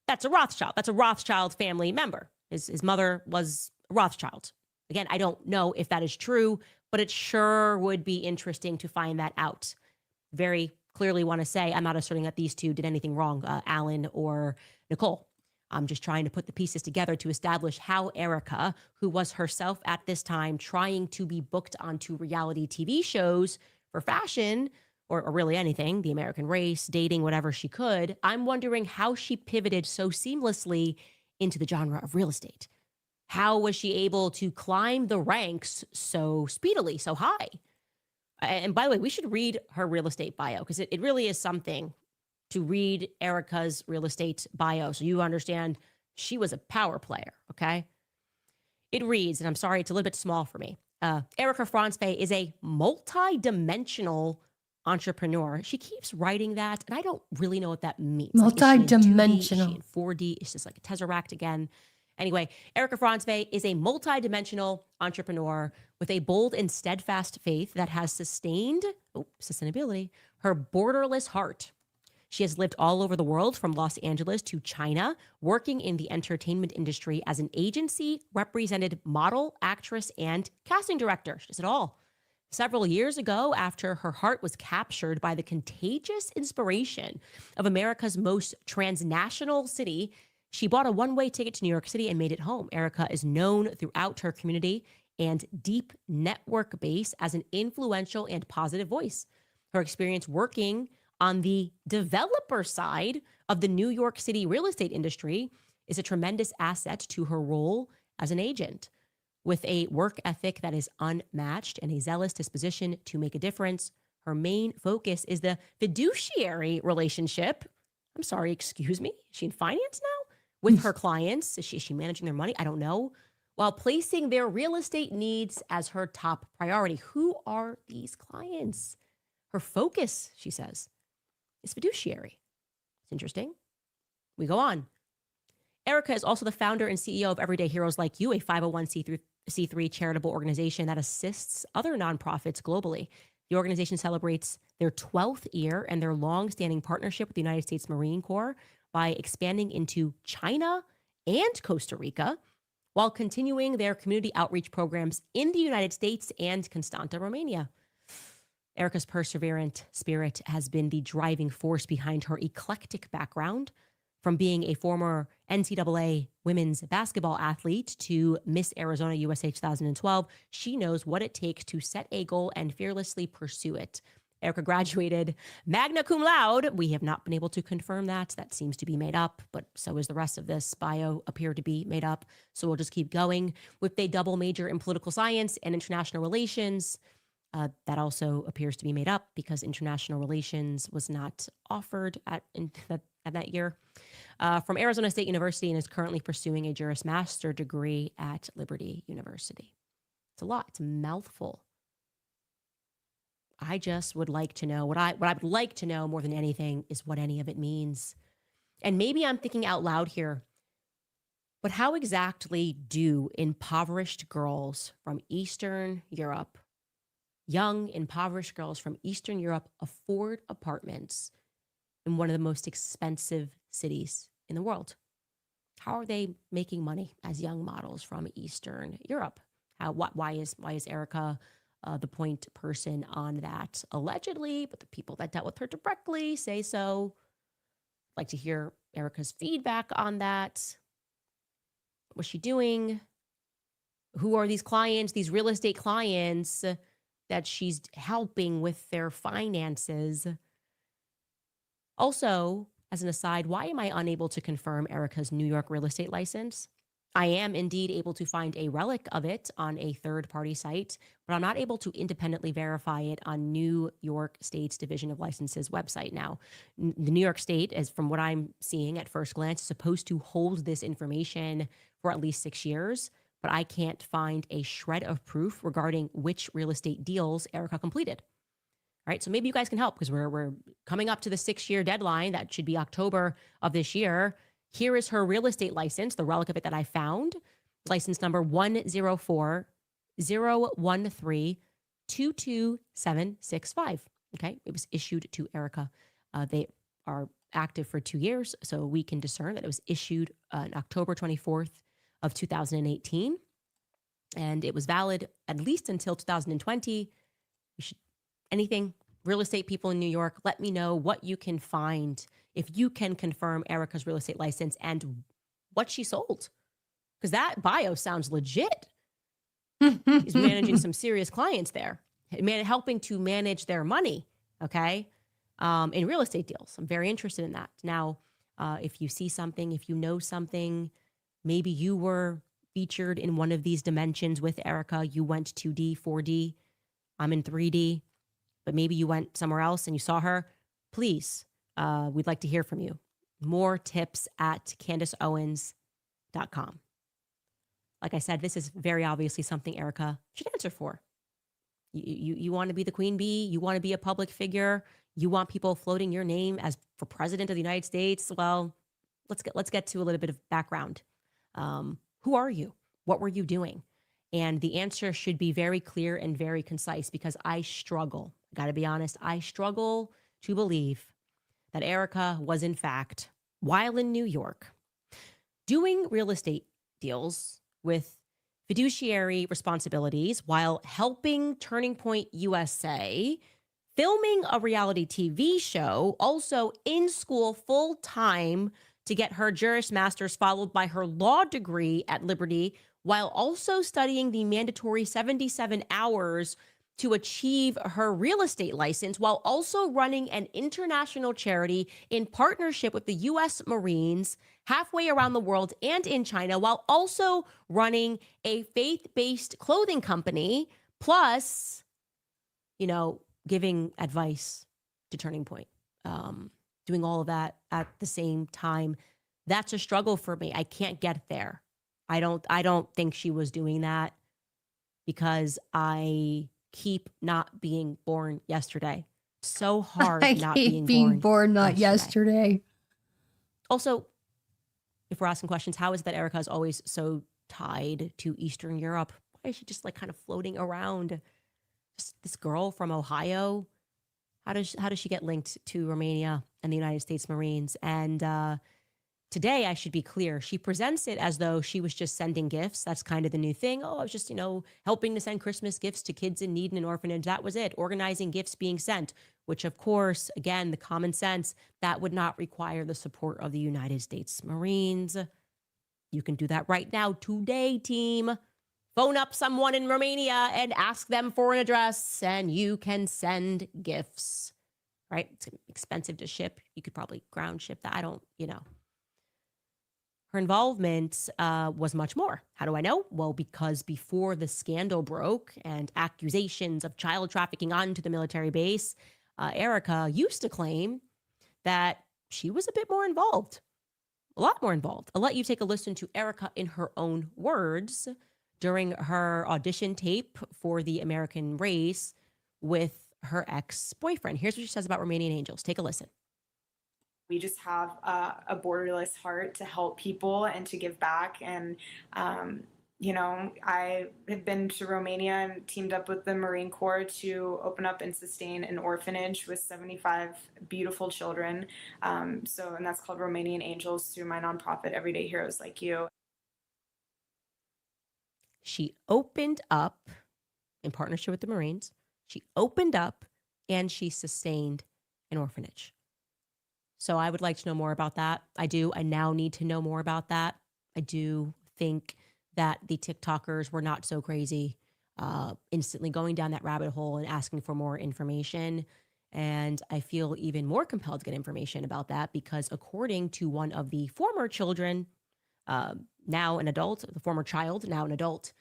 Speaker 3: that's a Rothschild. That's a Rothschild family member. His mother was a Rothschild. Again, I don't know if that is true, but it sure would be interesting to find that out. Very clearly want to say I'm not asserting that these two did anything wrong, Alan or Nicole. I'm just trying to put the pieces together to establish how Erika, who was herself at this time trying to be booked onto reality TV shows for fashion or really anything, The American Race, dating, whatever she could, I'm wondering how she pivoted so seamlessly into the genre of real estate. How was she able to climb the ranks so speedily, so high? And by the way, we should read her real estate bio because it really is something to read Erika's real estate bio so you understand she was a power player, okay? It reads, and I'm sorry, it's a little bit small for me. Erika Franzfey is a multi-dimensional entrepreneur. She keeps writing that, and I don't really know what that means.
Speaker 1: Multi-dimensional.
Speaker 3: Like, is she in 4D? It's just like a tesseract again. Anyway, Erika Franzfey is a multi-dimensional entrepreneur with a bold and steadfast faith that has sustained sustainability, her borderless heart. She has lived all over the world, from Los Angeles to China, working in the entertainment industry as an agency represented model, actress, and casting director. She does it all. Several years ago, after her heart was captured by the contagious inspiration of America's most transnational city, she bought a one-way ticket to New York City and made it home. Erika is known throughout her community and deep network base as an influential and positive voice. Her experience working on the developer side of the New York City real estate industry is a tremendous asset to her role as an agent. With a work ethic that is unmatched and a zealous disposition to make a difference, her main focus is the fiduciary relationship. I'm sorry, excuse me? Is she in finance now? With her clients? Is she managing their money? I don't know. while placing their real estate needs as her top priority. Who are these clients? Her focus, she says, is fiduciary. It's interesting. We go on. Erika is also the founder and CEO of Everyday Heroes Like You, a 501c3 charitable organization that assists other nonprofits globally. The organization celebrates their 12th year and their long-standing partnership with the United States Marine Corps by expanding into China and Costa Rica, while continuing their community outreach programs in the United States and Constanta, Romania. Erika's perseverant spirit has been the driving force behind her eclectic background, from being a former NCAA women's basketball athlete to Miss Arizona USA 2012. She knows what it takes to set a goal and fearlessly pursue it. Erika graduated magna cum laude. We have not been able to confirm that. That seems to be made up, but so is the rest of this bio appear to be made up. So we'll just keep going with a double major in political science and international relations. That also appears to be made up because international relations was not offered at that year. From Arizona State University, and is currently pursuing a Juris Master degree at Liberty University. It's a lot. It's a mouthful. I just would like to know what I would like to know more than anything is what any of it means. And maybe I'm thinking out loud here, but how exactly do impoverished girls from Eastern Europe, young impoverished girls from Eastern Europe, afford apartments in one of the most expensive cities in the world? How are they making money as young models from Eastern Europe? Why is Erika the point person on that? Allegedly, but the people that dealt with her directly say so. I'd like to hear Erika's feedback on that. What's she doing? Who are these clients, these real estate clients that she's helping with their finances? Also, as an aside, why am I unable to confirm Erika's New York real estate license? I am indeed able to find a relic of it on a third-party site, but I'm not able to independently verify it on New York State's Division of Licenses website. Now, the New York State, as from what I'm seeing at first glance, is supposed to hold this information for at least 6 years, but I can't find a shred of proof regarding which real estate deals Erika completed. All right, so maybe you guys can help because we're coming up to the 6-year deadline. That should be October of this year. Here is her real estate license, the relic of it that I found. License number 104-013-22765. Okay, it was issued to Erika. They are active for 2 years, so we can discern that it was issued on October 24th of 2018, and it was valid at least until 2020. Anything, real estate people in New York, let me know what you can find if you can confirm Erika's real estate license and what she sold. Because that bio sounds legit. He's managing some serious clients there, helping to manage their money, okay, in real estate deals. I'm very interested in that. Now, if you see something, if you know something, maybe you were featured in one of these dimensions with Erika. You went 2D, 4D. I'm in 3D. But maybe you went somewhere else and you saw her. Please, we'd like to hear from you. More tips at CandaceOwens.com. Like I said, this is very obviously something Erika should answer for. You want to be the queen bee? You want to be a public figure? You want people floating your name as for president of the United States? Well, let's get to a little bit of background. Who are you? What were you doing? And the answer should be very clear and very concise because I struggle. Got to be honest, I struggle to believe that Erika was, in fact, while in New York, doing real estate deals with fiduciary responsibilities while helping Turning Point USA, filming a reality TV show, also in school full-time to get her Juris Master's, followed by her law degree at Liberty, while also studying the mandatory 77 hours to achieve her real estate license, while also running an international charity in partnership with the U.S. Marines halfway around the world and in China, while also running a faith-based clothing company, plus, giving advice to Turning Point, doing all of that at the same time. That's a struggle for me. I can't get there. I don't think she was doing that because I keep not being born yesterday. So hard
Speaker 1: I
Speaker 3: not
Speaker 1: keep
Speaker 3: being born
Speaker 1: not yesterday.
Speaker 3: Also, if we're asking questions, how is it that Erika is always so tied to Eastern Europe? Why is she just like kind of floating around? Just this girl from Ohio. How does she get linked to Romania and the United States Marines? And today, I should be clear, she presents it as though she was just sending gifts. That's kind of the new thing. Oh, I was just, helping to send Christmas gifts to kids in need in an orphanage. That was it. Organizing gifts being sent, which of course, again, the common sense, that would not require the support of the United States Marines. You can do that right now, today, team. Phone up someone in Romania and ask them for an address, and you can send gifts, right? It's expensive to ship. You could probably ground ship that. I don't. Her involvement was much more. How do I know? Well, because before the scandal broke and accusations of child trafficking onto the military base, Erika used to claim that she was a bit more involved, a lot more involved. I'll let you take a listen to Erika in her own words during her audition tape for the American race with her ex-boyfriend. Here's what she says about Romanian Angels. Take a listen.
Speaker 5: We just have a borderless heart to help people and to give back. And, I have been to Romania and teamed up with the Marine Corps to open up and sustain an orphanage with 75 beautiful children. And that's called Romanian Angels through my nonprofit, Everyday Heroes Like You.
Speaker 3: She opened up in partnership with the Marines. She opened up and she sustained an orphanage. So I would like to know more about that. I do. I now need to know more about that. I do think that the TikTokers were not so crazy, instantly going down that rabbit hole and asking for more information. And I feel even more compelled to get information about that because according to one of the former children, now an adult, the former child, now an adult,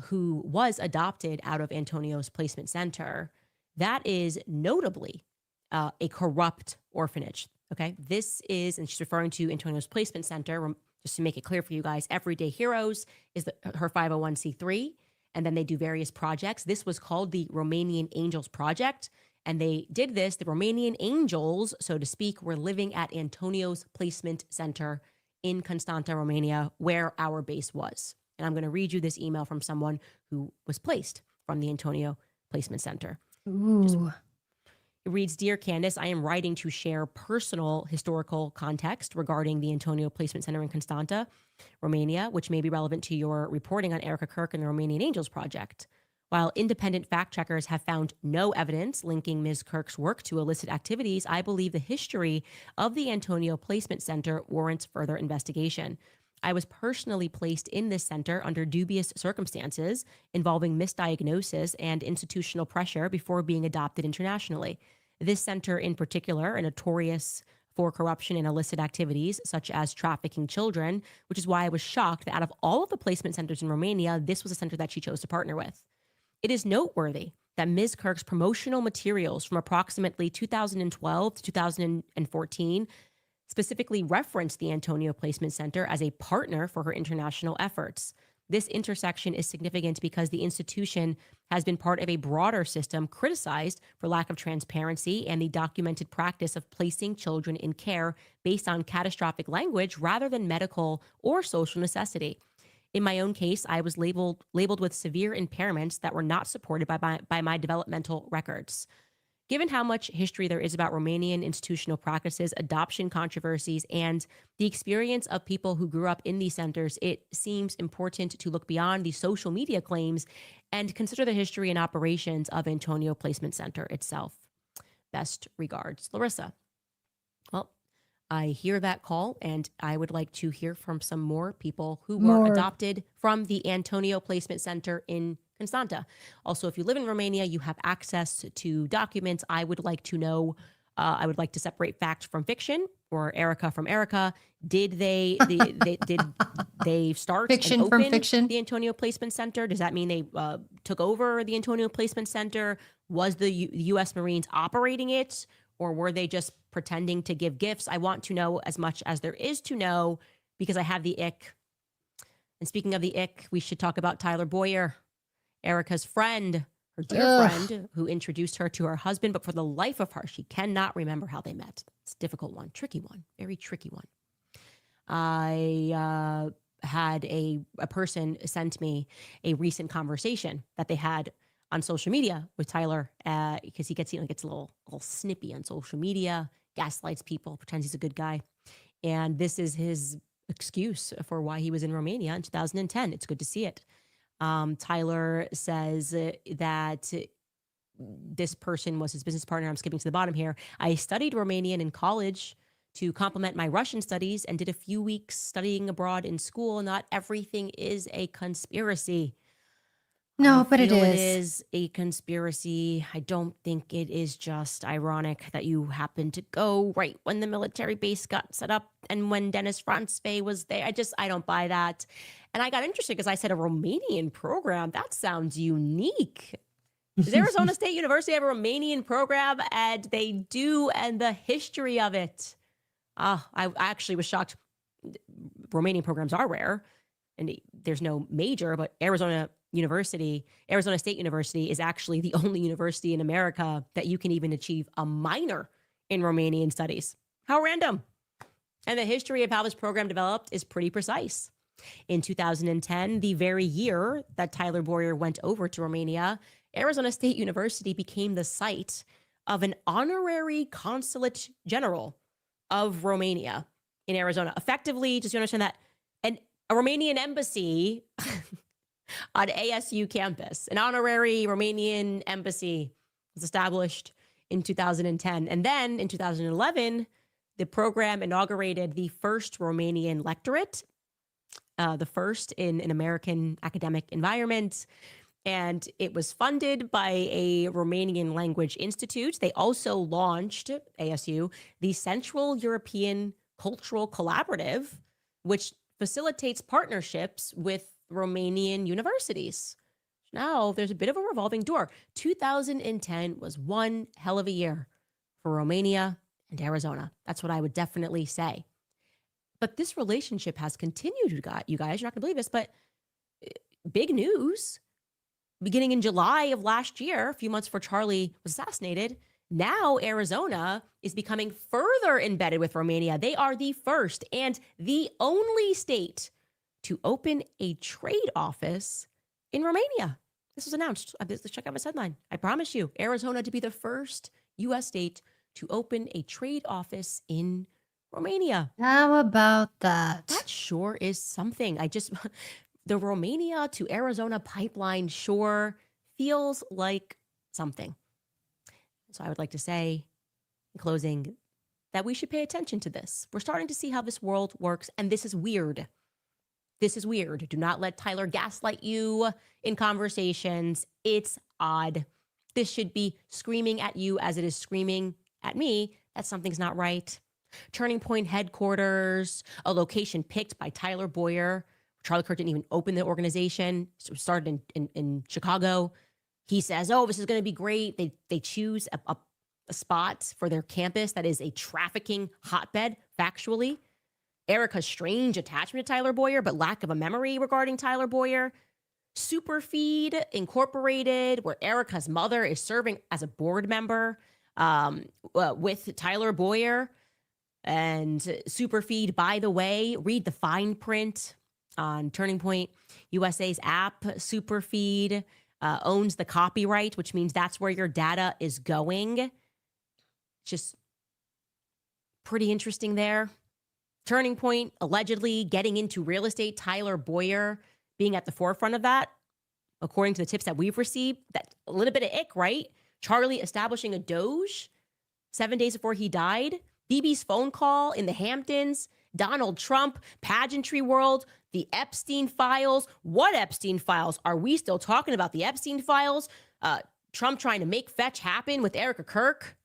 Speaker 3: who was adopted out of Antonio's placement center, that is notably a corrupt orphanage. Okay, this is, and she's referring to Antonio's placement center. Just to make it clear for you guys, Everyday Heroes is her 501c3, and then they do various projects. This was called the Romanian Angels Project, and they did this. The Romanian Angels, so to speak, were living at Antonio's placement center in Constanta, Romania, where our base was. And I'm going to read you this email from someone who was placed from the Antonio Placement Center.
Speaker 1: Ooh.
Speaker 3: It reads, Dear Candace, I am writing to share personal historical context regarding the Antonio Placement Center in Constanta, Romania, which may be relevant to your reporting on Erika Kirk and the Romanian Angels Project. While independent fact checkers have found no evidence linking Ms. Kirk's work to illicit activities, I believe the history of the Antonio Placement Center warrants further investigation. I was personally placed in this center under dubious circumstances involving misdiagnosis and institutional pressure before being adopted internationally. This center in particular, notorious for corruption and illicit activities such as trafficking children, which is why I was shocked that out of all of the placement centers in Romania, this was a center that she chose to partner with. It is noteworthy that Ms. Kirk's promotional materials from approximately 2012 to 2014 specifically referenced the Antonio Placement Center as a partner for her international efforts. This intersection is significant because the institution has been part of a broader system criticized for lack of transparency and the documented practice of placing children in care based on catastrophic language rather than medical or social necessity. In my own case, I was labeled with severe impairments that were not supported by my developmental records. Given how much history there is about Romanian institutional practices, adoption controversies, and the experience of people who grew up in these centers, it seems important to look beyond the social media claims and consider the history and operations of Antonio Placement Center itself. Best regards, Larissa. Well, I hear that call, and I would like to hear from some more people who were adopted from the Antonio Placement Center in Constanta. Also, if you live in Romania, you have access to documents. I would like to know, I would like to separate fact from fiction, or Erika from Erika. Did they start
Speaker 1: fiction
Speaker 3: and open
Speaker 1: from fiction?
Speaker 3: The Antonio Placement Center? Does that mean they took over the Antonio Placement Center? Was the U.S. Marines operating it, or were they just pretending to give gifts? I want to know as much as there is to know because I have the ick And speaking of the ick, we should talk about Tyler Boyer, Erika's friend, her dear friend, who introduced her to her husband, but for the life of her, she cannot remember how they met. It's a difficult one, tricky one, very tricky one. I had a person sent me a recent conversation that they had on social media with Tyler, because he gets a little snippy on social media, gaslights people, pretends he's a good guy. And this is his excuse for why he was in Romania in 2010. It's good to see it. Tyler says that this person was his business partner. I'm skipping to the bottom here. I studied Romanian in college to complement my Russian studies and did a few weeks studying abroad in school. Not everything is a conspiracy.
Speaker 1: No, but it
Speaker 3: It
Speaker 1: is.
Speaker 3: is a conspiracy. I don't think it is just ironic that you happened to go right when the military base got set up and when Dennis Franzfei was there. I don't buy that. And I got interested because I said a Romanian program. That sounds unique. Does Arizona State University have a Romanian program? And they do, and the history of it. I actually was shocked. Romanian programs are rare, and there's no major, but Arizona State University is actually the only university in America that you can even achieve a minor in Romanian studies. How random. And the history of how this program developed is pretty precise. In 2010, the very year that Tyler Boyer went over to Romania, Arizona State University became the site of an honorary consulate general of Romania in Arizona. Effectively, just so you understand that, a Romanian embassy on ASU campus, an honorary Romanian embassy was established in 2010. And then in 2011, the program inaugurated the first Romanian lectorate, the first in an American academic environment. And it was funded by a Romanian language institute. They also launched, ASU, the Central European Cultural Collaborative, which facilitates partnerships with Romanian universities. Now there's a bit of a revolving door. 2010 was one hell of a year for Romania and Arizona. That's what I would definitely say. But this relationship has continued, you guys. You're not going to believe this, but big news. Beginning in July of last year, a few months before Charlie was assassinated, now Arizona is becoming further embedded with Romania. They are the first and the only state to open a trade office in Romania. This was announced. Let's check out this headline. I promise you, Arizona to be the first U.S. state to open a trade office in Romania.
Speaker 1: How about that?
Speaker 3: That sure is something. The Romania to Arizona pipeline sure feels like something. So I would like to say, in closing, that we should pay attention to this. We're starting to see how this world works, and this is weird. This is weird. Do not let Tyler gaslight you in conversations. It's odd. This should be screaming at you as it is screaming at me that something's not right. Turning Point headquarters, a location picked by Tyler Boyer. Charlie Kirk didn't even open the organization. So it started in Chicago. He says, this is going to be great. They choose a spot for their campus that is a trafficking hotbed, factually. Erika's strange attachment to Tyler Boyer, but lack of a memory regarding Tyler Boyer. Superfeed Incorporated, where Erika's mother is serving as a board member with Tyler Boyer. And Superfeed, by the way, read the fine print on Turning Point USA's app. Superfeed owns the copyright, which means that's where your data is going. Just pretty interesting there. Turning Point allegedly getting into real estate. Tyler Boyer being at the forefront of that, according to the tips that we've received. That a little bit of ick, right? Charlie establishing a Doge 7 days before he died. BB's phone call in the Hamptons. Donald Trump, pageantry world, the Epstein files. What Epstein files? Are we still talking about the Epstein files? Trump trying to make fetch happen with Erika Kirk.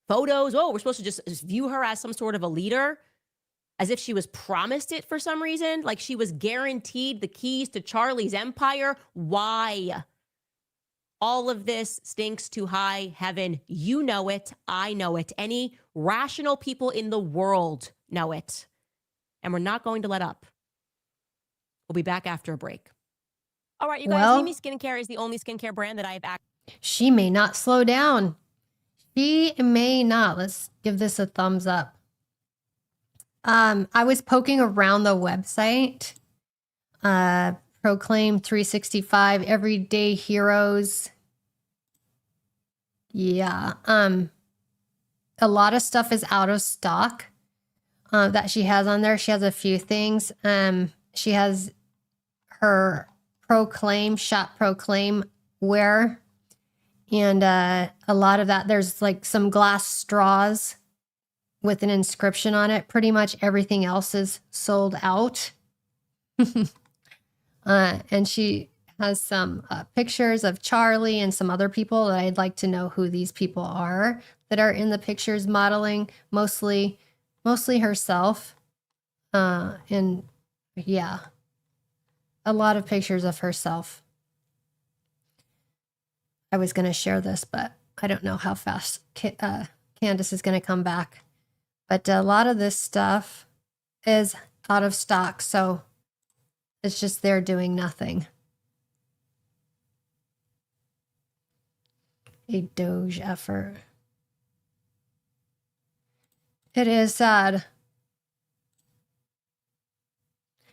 Speaker 3: Photos. We're supposed to just view her as some sort of a leader, as if she was promised it for some reason, like she was guaranteed the keys to Charlie's empire. Why? All of this stinks to high heaven. You know it. I know it. Any rational people in the world know it. And we're not going to let up. We'll be back after a break. All right, you guys,
Speaker 1: Well,
Speaker 3: Mimi Skincare is the only skincare brand that I've
Speaker 1: she may not slow down. She may not. Let's give this a thumbs up. I was poking around the website. Proclaim 365 Everyday Heroes. Yeah. A lot of stuff is out of stock that she has on there. She has a few things. She has her Shop Proclaim wear. And a lot of that, there's like some glass straws with an inscription on it. Pretty much everything else is sold out. And she has some pictures of Charlie and some other people that I'd like to know who these people are that are in the pictures modeling, mostly herself. And yeah, a lot of pictures of herself. I was going to share this, but I don't know how fast Candace is going to come back. But a lot of this stuff is out of stock, so it's just there doing nothing. A Doge effort. It is sad.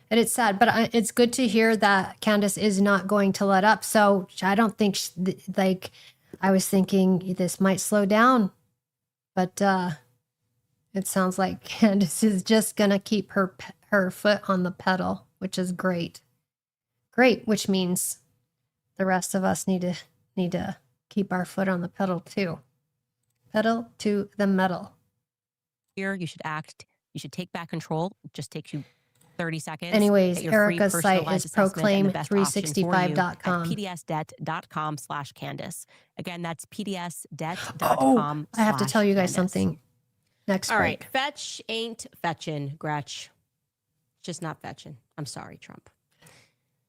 Speaker 1: And it's sad, but it's good to hear that Candace is not going to let up. So I don't think, I was thinking this might slow down, but it sounds like Candace is just going to keep her foot on the pedal, which is great. Great, which means the rest of us need to keep our foot on the pedal too. Pedal to the metal.
Speaker 3: Here, you should act. You should take back control. It just takes you 30 seconds.
Speaker 1: Anyways, Erika's site is proclaim365.com.
Speaker 3: pdsdebt.com/Candace. Again, that's pdsdebt.com.
Speaker 1: I have to tell you guys something next
Speaker 3: All
Speaker 1: break.
Speaker 3: right, fetch ain't fetching, Gretch. Just not fetching. I'm sorry, Trump.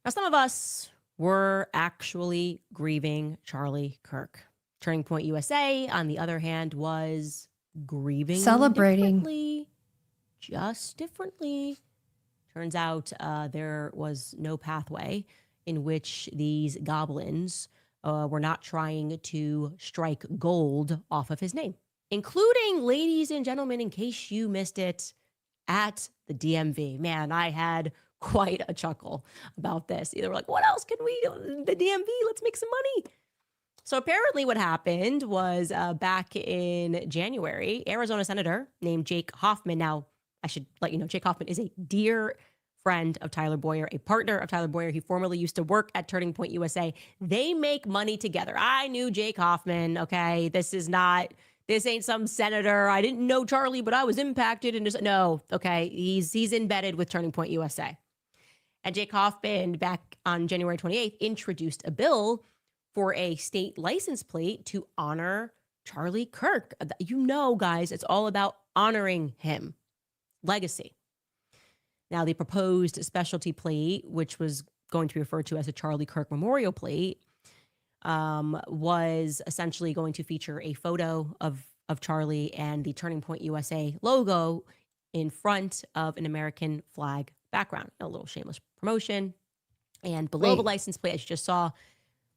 Speaker 3: Now, some of us were actually grieving Charlie Kirk. Turning Point USA, on the other hand, was grieving
Speaker 1: Celebrating.
Speaker 3: just differently. Turns out there was no pathway in which these goblins were not trying to strike gold off of his name, including, ladies and gentlemen, in case you missed it, at the DMV. Man, I had quite a chuckle about this. They were like, what else can we do? The DMV, let's make some money. So apparently what happened was back in January, Arizona Senator named Jake Hoffman. Now, I should let you know, Jake Hoffman is a dear friend of Tyler Boyer, a partner of Tyler Boyer. He formerly used to work at Turning Point USA. They make money together. I knew Jake Hoffman, okay? This ain't some senator. I didn't know Charlie, but I was impacted. And just, no, okay? He's embedded with Turning Point USA. And Jake Hoffman, back on January 28th, introduced a bill for a state license plate to honor Charlie Kirk. You know, guys, it's all about honoring him. Legacy. Now, the proposed specialty plate, which was going to be referred to as a Charlie Kirk Memorial Plate, was essentially going to feature a photo of Charlie and the Turning Point USA logo in front of an American flag background. A little shameless promotion. And below the license plate, as you just saw,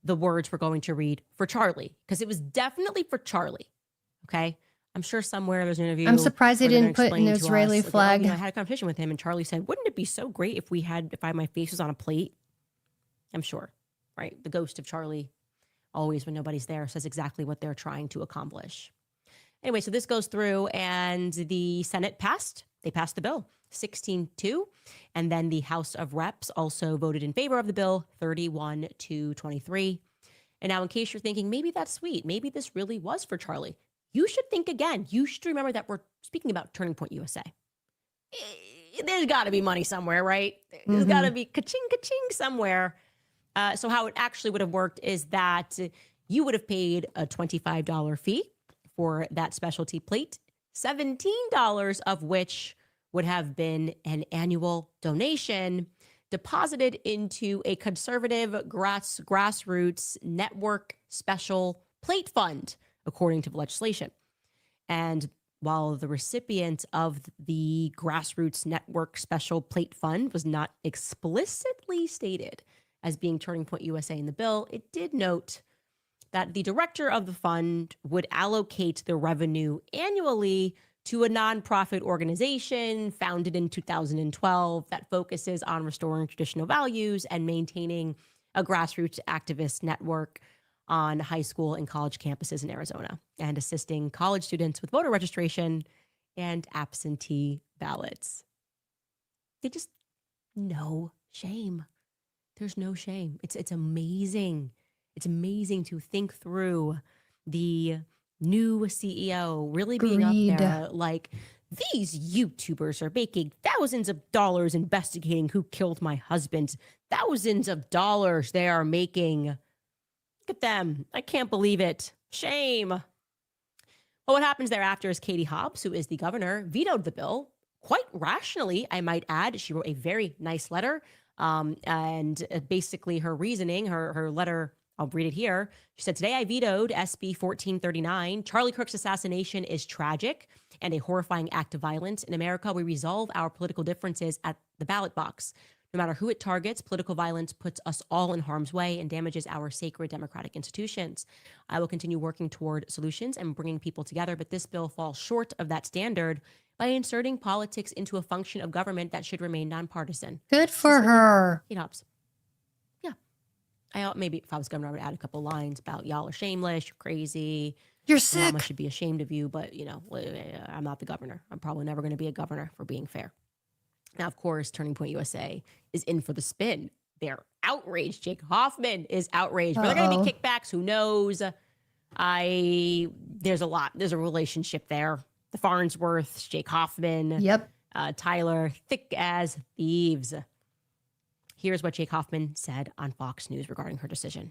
Speaker 3: the words were going to read, for Charlie, because it was definitely for Charlie. Okay? I'm sure somewhere there's an interview.
Speaker 1: I'm surprised they didn't put an Israeli flag.
Speaker 3: I had a conversation with him, and Charlie said, wouldn't it be so great if my face was on a plate? I'm sure, right? The ghost of Charlie, always when nobody's there, says exactly what they're trying to accomplish. Anyway, so this goes through, and the Senate passed. They passed the bill, 16-2. And then the House of Reps also voted in favor of the bill, 31-23. And now, in case you're thinking, maybe that's sweet, maybe this really was for Charlie, you should think again. You should remember that we're speaking about Turning Point USA. There's got to be money somewhere, right? There's got to be ka-ching, ka-ching somewhere. So how it actually would have worked is that you would have paid a $25 fee for that specialty plate, $17 of which would have been an annual donation deposited into a conservative grassroots network special plate fund, according to the legislation. And while the recipient of the Grassroots Network Special Plate Fund was not explicitly stated as being Turning Point USA in the bill, it did note that the director of the fund would allocate the revenue annually to a nonprofit organization founded in 2012 that focuses on restoring traditional values and maintaining a grassroots activist network on high school and college campuses in Arizona and assisting college students with voter registration and absentee ballots. They just, no shame. There's no shame. It's amazing. It's amazing to think through the new CEO really being up there like, these YouTubers are making thousands of dollars investigating who killed my husband. Thousands of dollars they are making. Look at them. I can't believe it. Shame. Well, what happens thereafter is Katie Hobbs, who is the governor, vetoed the bill. Quite rationally, I might add. She wrote a very nice letter. And basically her reasoning, her letter, I'll read it here. She said, today I vetoed SB 1439. Charlie Kirk's assassination is tragic and a horrifying act of violence. In America, we resolve our political differences at the ballot box. No matter who it targets, political violence puts us all in harm's way and damages our sacred democratic institutions. I will continue working toward solutions and bringing people together, but this bill falls short of that standard by inserting politics into a function of government that should remain nonpartisan.
Speaker 1: Good for her.
Speaker 3: Yeah. Maybe if I was governor, I would add a couple lines about y'all are shameless, you're crazy.
Speaker 1: You're sick.
Speaker 3: Mama should be ashamed of you, but I'm not the governor. I'm probably never going to be a governor, for being fair. Now, of course, Turning Point USA is in for the spin. They're outraged. Jake Hoffman is outraged. Are there going to be kickbacks? Who knows? There's a lot. There's a relationship there. The Farnsworths, Jake Hoffman.
Speaker 1: Yep.
Speaker 3: Tyler, thick as thieves. Here's what Jake Hoffman said on Fox News regarding her decision.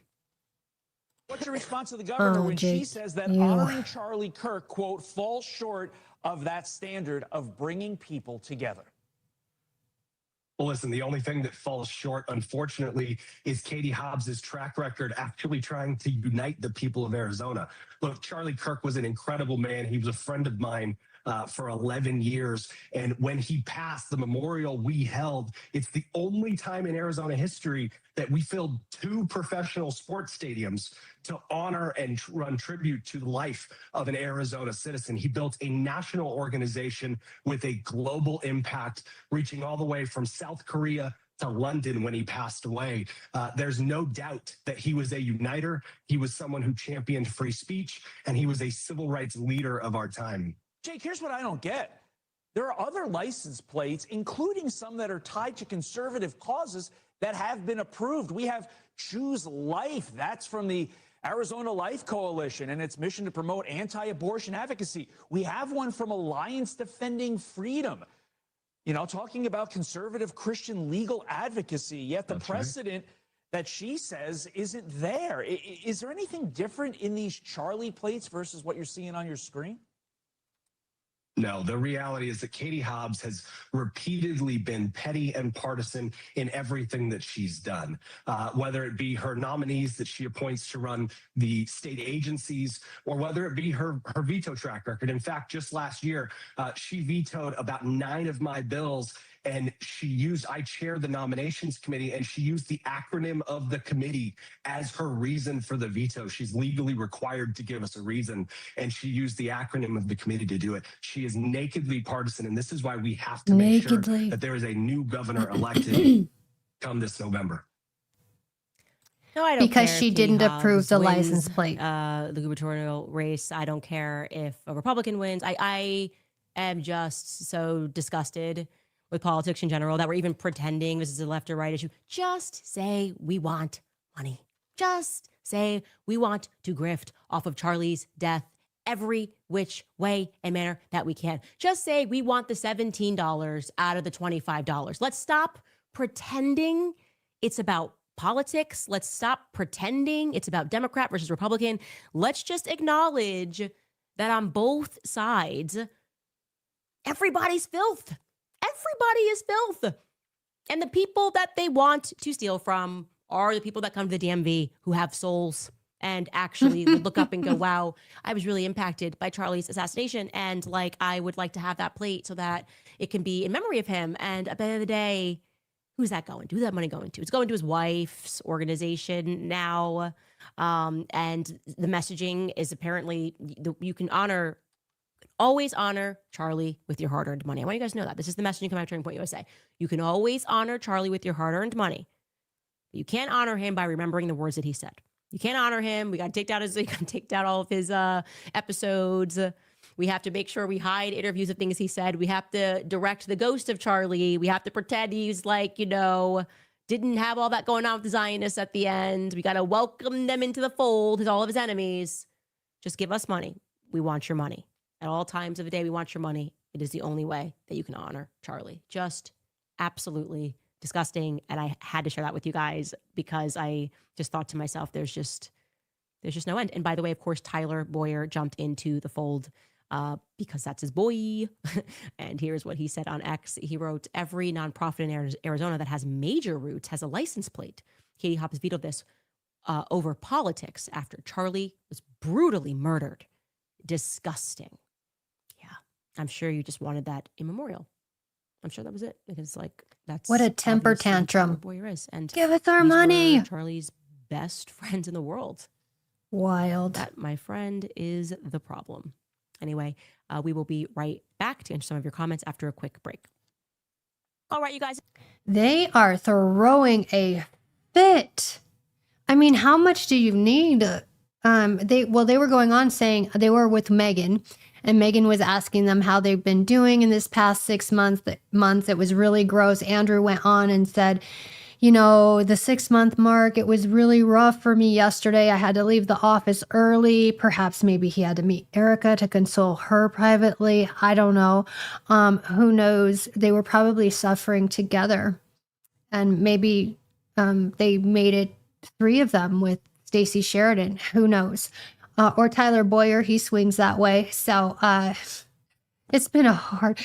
Speaker 6: What's your response to the governor when she says that honoring Charlie Kirk, quote, falls short of that standard of bringing people together?
Speaker 7: Well, listen, the only thing that falls short, unfortunately, is Katie Hobbs's track record actually trying to unite the people of Arizona. Look, Charlie Kirk was an incredible man. He was a friend of mine for 11 years. And when he passed, the memorial we held, it's the only time in Arizona history that we filled 2 professional sports stadiums to honor and run tribute to the life of an Arizona citizen. He built a national organization with a global impact, reaching all the way from South Korea to London when he passed away. There's no doubt that he was a uniter. He was someone who championed free speech, and he was a civil rights leader of our time.
Speaker 6: Jake, here's what I don't get. There are other license plates, including some that are tied to conservative causes, that have been approved. We have Choose Life. That's from the Arizona Life Coalition and its mission to promote anti-abortion advocacy. We have one from Alliance Defending Freedom, talking about conservative Christian legal advocacy, yet the precedent that she says isn't there. Is there anything different in these Charlie plates versus what you're seeing on your screen?
Speaker 7: No, the reality is that Katie Hobbs has repeatedly been petty and partisan in everything that she's done, whether it be her nominees that she appoints to run the state agencies, or whether it be her veto track record. In fact, just last year, she vetoed about 9 of my bills. And I chair the nominations committee, and she used the acronym of the committee as her reason for the veto. She's legally required to give us a reason, and she used the acronym of the committee to do it. She is nakedly partisan, and this is why we have to make sure that there is a new governor elected come this November.
Speaker 3: No, I don't
Speaker 1: because
Speaker 3: care
Speaker 1: she
Speaker 3: if
Speaker 1: didn't
Speaker 3: Katie
Speaker 1: approve
Speaker 3: Hobbs
Speaker 1: the
Speaker 3: wins,
Speaker 1: license plate.
Speaker 3: The gubernatorial race. I don't care if a Republican wins. I am just so disgusted with politics in general that we're even pretending this is a left or right issue. Just say we want money. Just say we want to grift off of Charlie's death every which way and manner that we can. Just say we want the $17 out of the $25. Let's stop pretending it's about politics. Let's stop pretending it's about Democrat versus Republican. Let's just acknowledge that on both sides, everybody's filth. Everybody is filth. And the people that they want to steal from are the people that come to the DMV who have souls, and actually would look up and go, wow, I was really impacted by Charlie's assassination. And like, I would like to have that plate so that it can be in memory of him. And at the end of the day, who's that going to? Who's that money going to? It's going to his wife's organization now. And the messaging is apparently you can always honor Charlie with your hard-earned money. I want you guys to know that. This is the messaging coming out of Turning Point USA. You can always honor Charlie with your hard-earned money. You can't honor him by remembering the words that he said. You can't honor him. We got to take down all of his episodes. We have to make sure we hide interviews of things he said. We have to direct the ghost of Charlie. We have to pretend he's like, didn't have all that going on with the Zionists at the end. We got to welcome them into the fold as all of his enemies. Just give us money. We want your money. At all times of the day, we want your money. It is the only way that you can honor Charlie. Just absolutely disgusting. And I had to share that with you guys because I just thought to myself, there's just no end. And by the way, of course, Tyler Boyer jumped into the fold because that's his boy. And here's what he said on X. He wrote, every nonprofit in Arizona that has major roots has a license plate. Katie Hobbs vetoed this over politics after Charlie was brutally murdered. Disgusting. Yeah. I'm sure you just wanted that immemorial. I'm sure that was it because that's
Speaker 1: what a temper tantrum.
Speaker 3: Boyer is. And
Speaker 1: give us our money.
Speaker 3: Charlie's best friends in the world.
Speaker 1: Wild.
Speaker 3: That, my friend, is the problem. Anyway, we will be right back to answer some of your comments after a quick break. All right, you guys.
Speaker 1: They are throwing a fit. I mean, how much do you need? They were going on saying they were with Megan, and Megan was asking them how they've been doing in this past 6 months. It was really gross. Andrew went on and said, the 6-month mark, it was really rough for me yesterday. I had to leave the office early. Perhaps maybe he had to meet Erika to console her privately. I don't know. Who knows? They were probably suffering together. And maybe they made it 3 of them with Stacey Sheridan. Who knows? Or Tyler Boyer, he swings that way. So it was a hard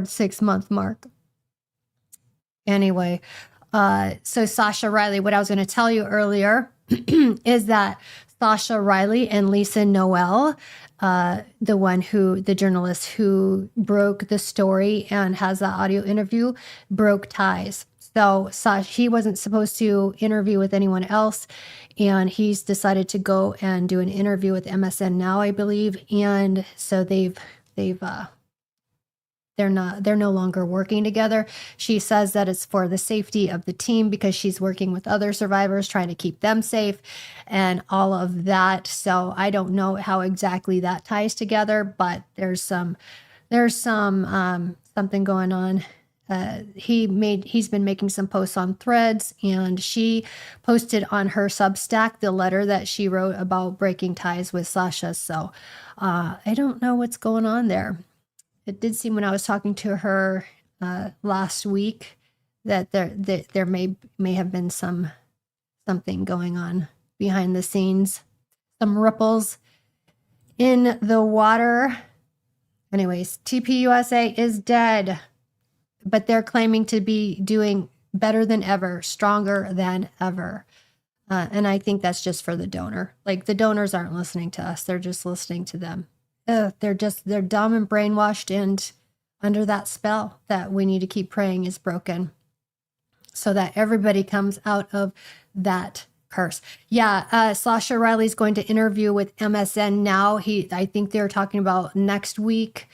Speaker 1: 6-month mark. Anyway, so Sasha Riley, what I was going to tell you earlier is that Sasha Riley and Lisa Noel, the journalist who broke the story and has that audio interview, broke ties. So he wasn't supposed to interview with anyone else, and he's decided to go and do an interview with MSN Now, I believe. And so they're no longer working together. She says that it's for the safety of the team because she's working with other survivors, trying to keep them safe and all of that. So I don't know how exactly that ties together, but there's something going on. He's been making some posts on Threads, and she posted on her Substack the letter that she wrote about breaking ties with Sasha. So I don't know what's going on there. It did seem when I was talking to her last week that there may have been something going on behind the scenes, some ripples in the water. Anyways, TPUSA is dead, but they're claiming to be doing better than ever, stronger than ever. And I think that's just for the donor. Like, the donors aren't listening to us. They're just listening to them. They're dumb and brainwashed and under that spell that we need to keep praying is broken so that everybody comes out of that curse. Yeah, Sasha Riley's going to interview with MSN Now. I think they're talking about next week.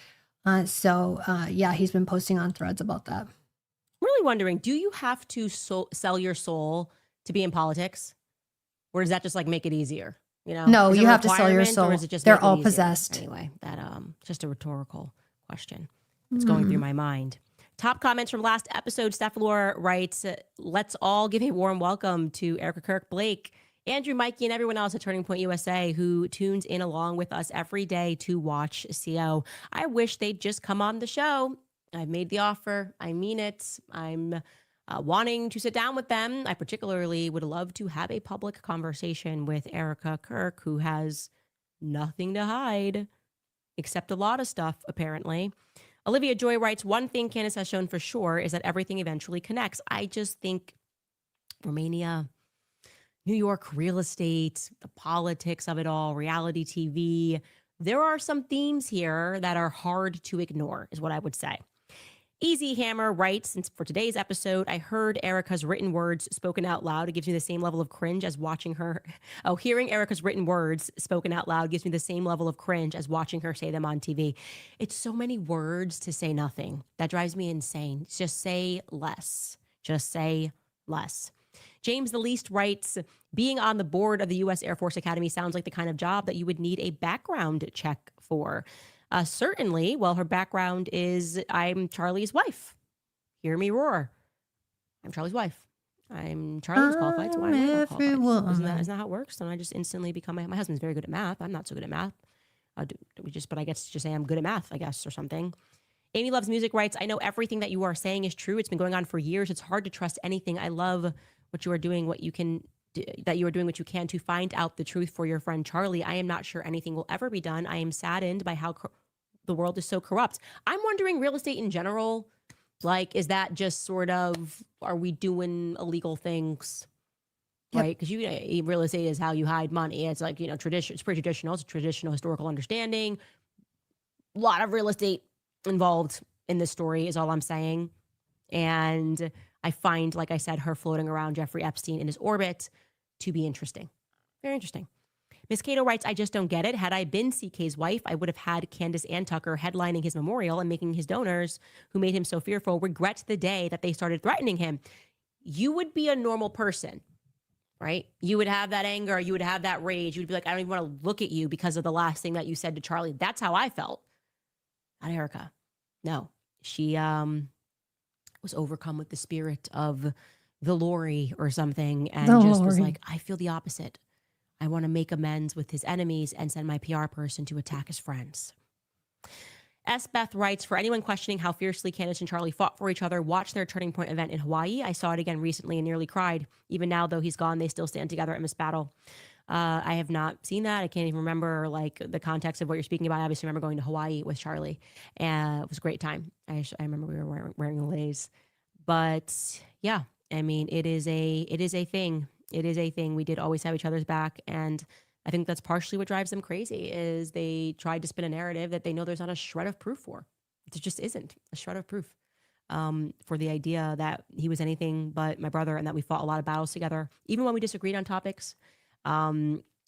Speaker 1: Yeah, he's been posting on Threads about that.
Speaker 3: I'm really wondering, do you have to sell your soul to be in politics? Or does that just make it easier?
Speaker 1: No, you have to sell your soul.
Speaker 3: Or is it just
Speaker 1: they're all possessed.
Speaker 3: Anyway, just a rhetorical question that's going through my mind. Top comments from last episode. Steph Lore writes, let's all give a warm welcome to Erika, Kirk, Blake, Andrew, Mikey, and everyone else at Turning Point USA who tunes in along with us every day to watch CO. I wish they'd just come on the show. I've made the offer. I mean it. I'm wanting to sit down with them. I particularly would love to have a public conversation with Erika, Kirk, who has nothing to hide except a lot of stuff, apparently. Olivia Joy writes, one thing Candace has shown for sure is that everything eventually connects. I just think Romania New York real estate, the politics of it all, reality TV. There are some themes here that are hard to ignore, is what I would say. Easy Hammer writes, since for today's episode, I heard Erika's written words spoken out loud. It gives me the same level of cringe as watching her. Oh, hearing Erika's written words spoken out loud gives me the same level of cringe as watching her say them on TV. It's so many words to say nothing. That drives me insane. Just say less. Just say less. James the Least writes, being on the board of the U.S. Air Force Academy sounds like the kind of job that you would need a background check for. Certainly. Well, her background is, I'm Charlie's wife. Hear me roar. I'm Charlie's wife. I'm Charlie's qualified, so I'm not qualified. Isn't that how it works? Don't I just instantly become my husband's very good at math. I'm not so good at math. But I guess just say I'm good at math, I guess, or something. Amy Loves Music writes, I know everything that you are saying is true. It's been going on for years. It's hard to trust anything. I love what you are doing, what you can to find out the truth for your friend Charlie. I am not sure anything will ever be done. I am saddened by how the world is so corrupt. I'm wondering, real estate in general, like, is that just sort of, are we doing illegal things? Yep. Right? Because real estate is how you hide money. It's like, tradition. It's pretty traditional. It's a traditional historical understanding. A lot of real estate involved in this story is all I'm saying. And I find, like I said, her floating around Jeffrey Epstein in his orbit to be interesting. Very interesting. Miss Cato writes, I just don't get it. Had I been CK's wife, I would have had Candace and Tucker headlining his memorial and making his donors, who made him so fearful, regret the day that they started threatening him. You would be a normal person, right? You would have that anger. You would have that rage. You would be like, I don't even want to look at you because of the last thing that you said to Charlie. That's how I felt. Not Erika. No, she was overcome with the spirit of the Lori or something, and was like, I feel the opposite. I want to make amends with his enemies and send my PR person to attack his friends. S. Beth writes, for anyone questioning how fiercely Candace and Charlie fought for each other, watch their Turning Point event in Hawaii. I saw it again recently and nearly cried. Even now, though he's gone, they still stand together in this battle. I have not seen that. I can't even remember like the context of what you're speaking about. I obviously remember going to Hawaii with Charlie, and it was a great time. I remember we were wearing leis, but yeah, I mean, it is a thing. It is a thing. We did always have each other's back, and I think that's partially what drives them crazy. Is they tried to spin a narrative that they know there's not a shred of proof for. There just isn't a shred of proof for the idea that he was anything but my brother, and that we fought a lot of battles together, even when we disagreed on topics.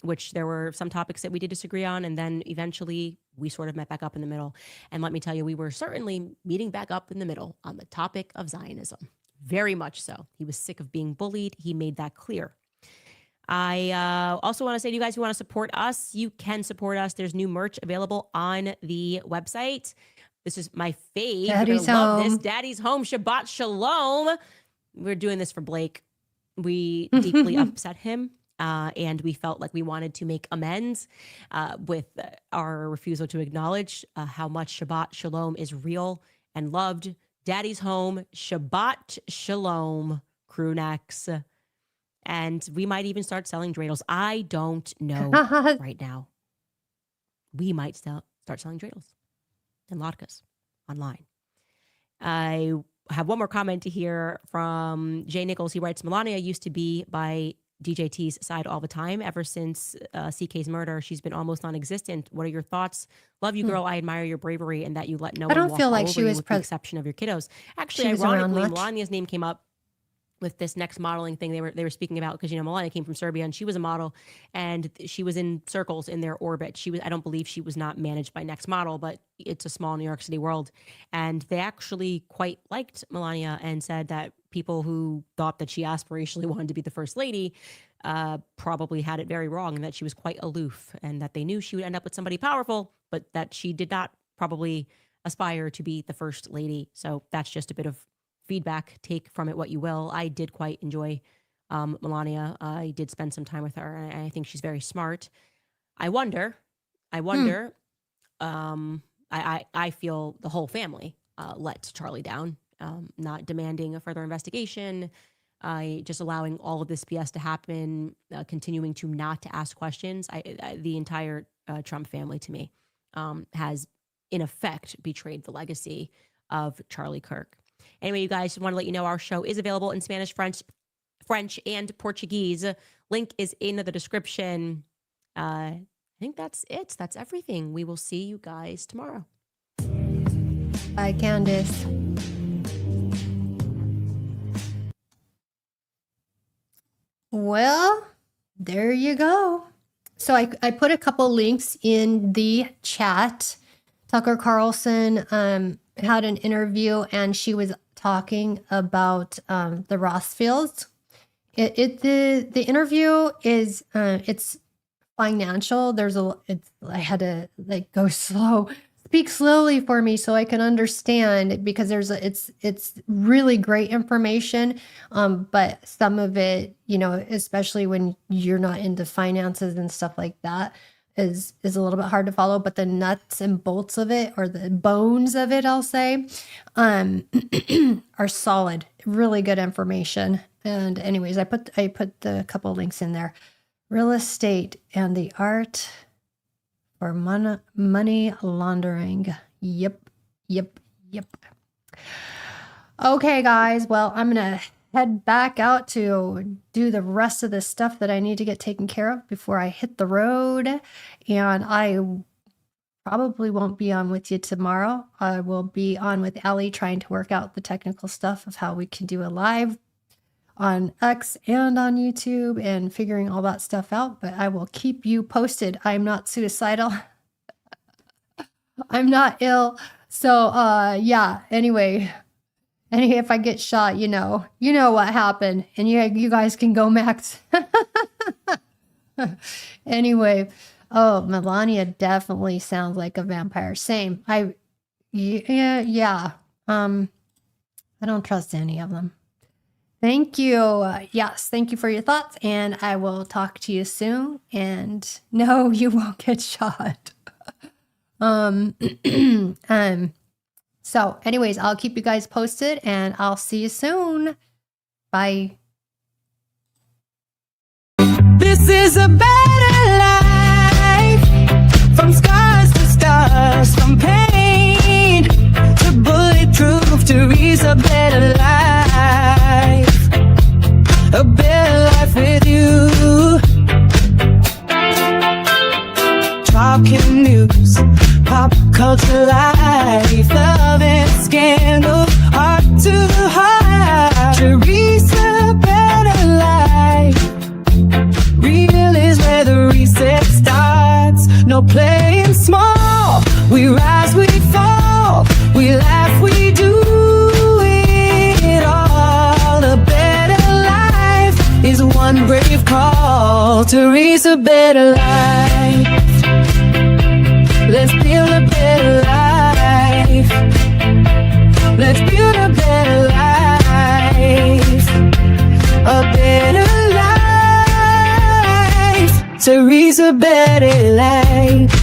Speaker 3: Which there were some topics that we did disagree on, and then eventually we sort of met back up in the middle. And let me tell you, we were certainly meeting back up in the middle on the topic of Zionism. Very much so. He was sick of being bullied. He made that clear. I also want to say to you guys who want to support us, you can support us. There's new merch available on the website. This is my fave.
Speaker 1: Daddy's
Speaker 3: love
Speaker 1: home.
Speaker 3: this. Daddy's home. Shabbat shalom. We're doing this for Blake. We deeply upset him. And we felt like we wanted to make amends with our refusal to acknowledge how much Shabbat Shalom is real and loved. Daddy's home, Shabbat Shalom, crew necks. And we might even start selling dreidels. I don't know right now. We might start selling dreidels and latkes online. I have one more comment to hear from Jay Nichols. He writes, Melania used to be by DJT's side all the time. Ever since CK's murder, she's been almost non-existent. What are your thoughts? Love you, girl. I admire your bravery and that you let no one walk all over you with the exception of your kiddos. Actually, ironically, Melania's name came up with this next modeling thing they were speaking about, because Melania came from Serbia and she was a model, and she was in circles in their orbit. I don't believe she was not managed by Next Model, but it's a small New York City world, and they actually quite liked Melania and said that people who thought that she aspirationally wanted to be the first lady probably had it very wrong, and that she was quite aloof, and that they knew she would end up with somebody powerful, but that she did not probably aspire to be the first lady. So that's just a bit of feedback. Take from it what you will. I did quite enjoy Melania. I did spend some time with her, and I think she's very smart. I wonder. I feel the whole family let Charlie down, not demanding a further investigation, just allowing all of this BS to happen, continuing to not to ask questions. The entire Trump family, to me, has in effect betrayed the legacy of Charlie Kirk. Anyway, you guys, want to let you know our show is available in Spanish, French, French and Portuguese. Link is in the description. I think that's it. That's everything. We will see you guys tomorrow.
Speaker 1: Bye, Candace. Well, there you go. So I put a couple links in the chat. Tucker Carlson had an interview, and she was talking about the Rothschilds. The interview is it's financial. I had to like go slow, speak slowly for me so I can understand, because it's really great information. But some of it, especially when you're not into finances and stuff like that, is a little bit hard to follow. But the nuts and bolts of it, or the bones of it, I'll say, are solid, really good information. And anyways, I put the couple links in there. Real estate and the art for money laundering. Yep. Okay, guys. Well, I'm going to head back out to do the rest of the stuff that I need to get taken care of before I hit the road. And I probably won't be on with you tomorrow. I will be on with Allie trying to work out the technical stuff of how we can do a live on X and on YouTube and figuring all that stuff out. But I will keep you posted. I'm not suicidal. I'm not ill. So, yeah, anyway. And if I get shot, you know what happened. And you guys can go max. Anyway. Oh, Melania definitely sounds like a vampire. Same. Yeah. I don't trust any of them. Thank you. Yes, thank you for your thoughts, and I will talk to you soon. And no, you won't get shot. So anyways, I'll keep you guys posted, and I'll see you soon. Bye.
Speaker 8: This is a better life. From scars to stars, from pain to bulletproof, Teresa, better life. A better life with you. Talking news, pop culture life, love and scandal, heart to heart. Teresa, better life. Real is where the reset starts. No playing small. We rise, we fall. We laugh, we do it all. A better life is one brave call. Teresa, better life. Let's build a better life. Let's build a better life. A better life. Teresa, better life.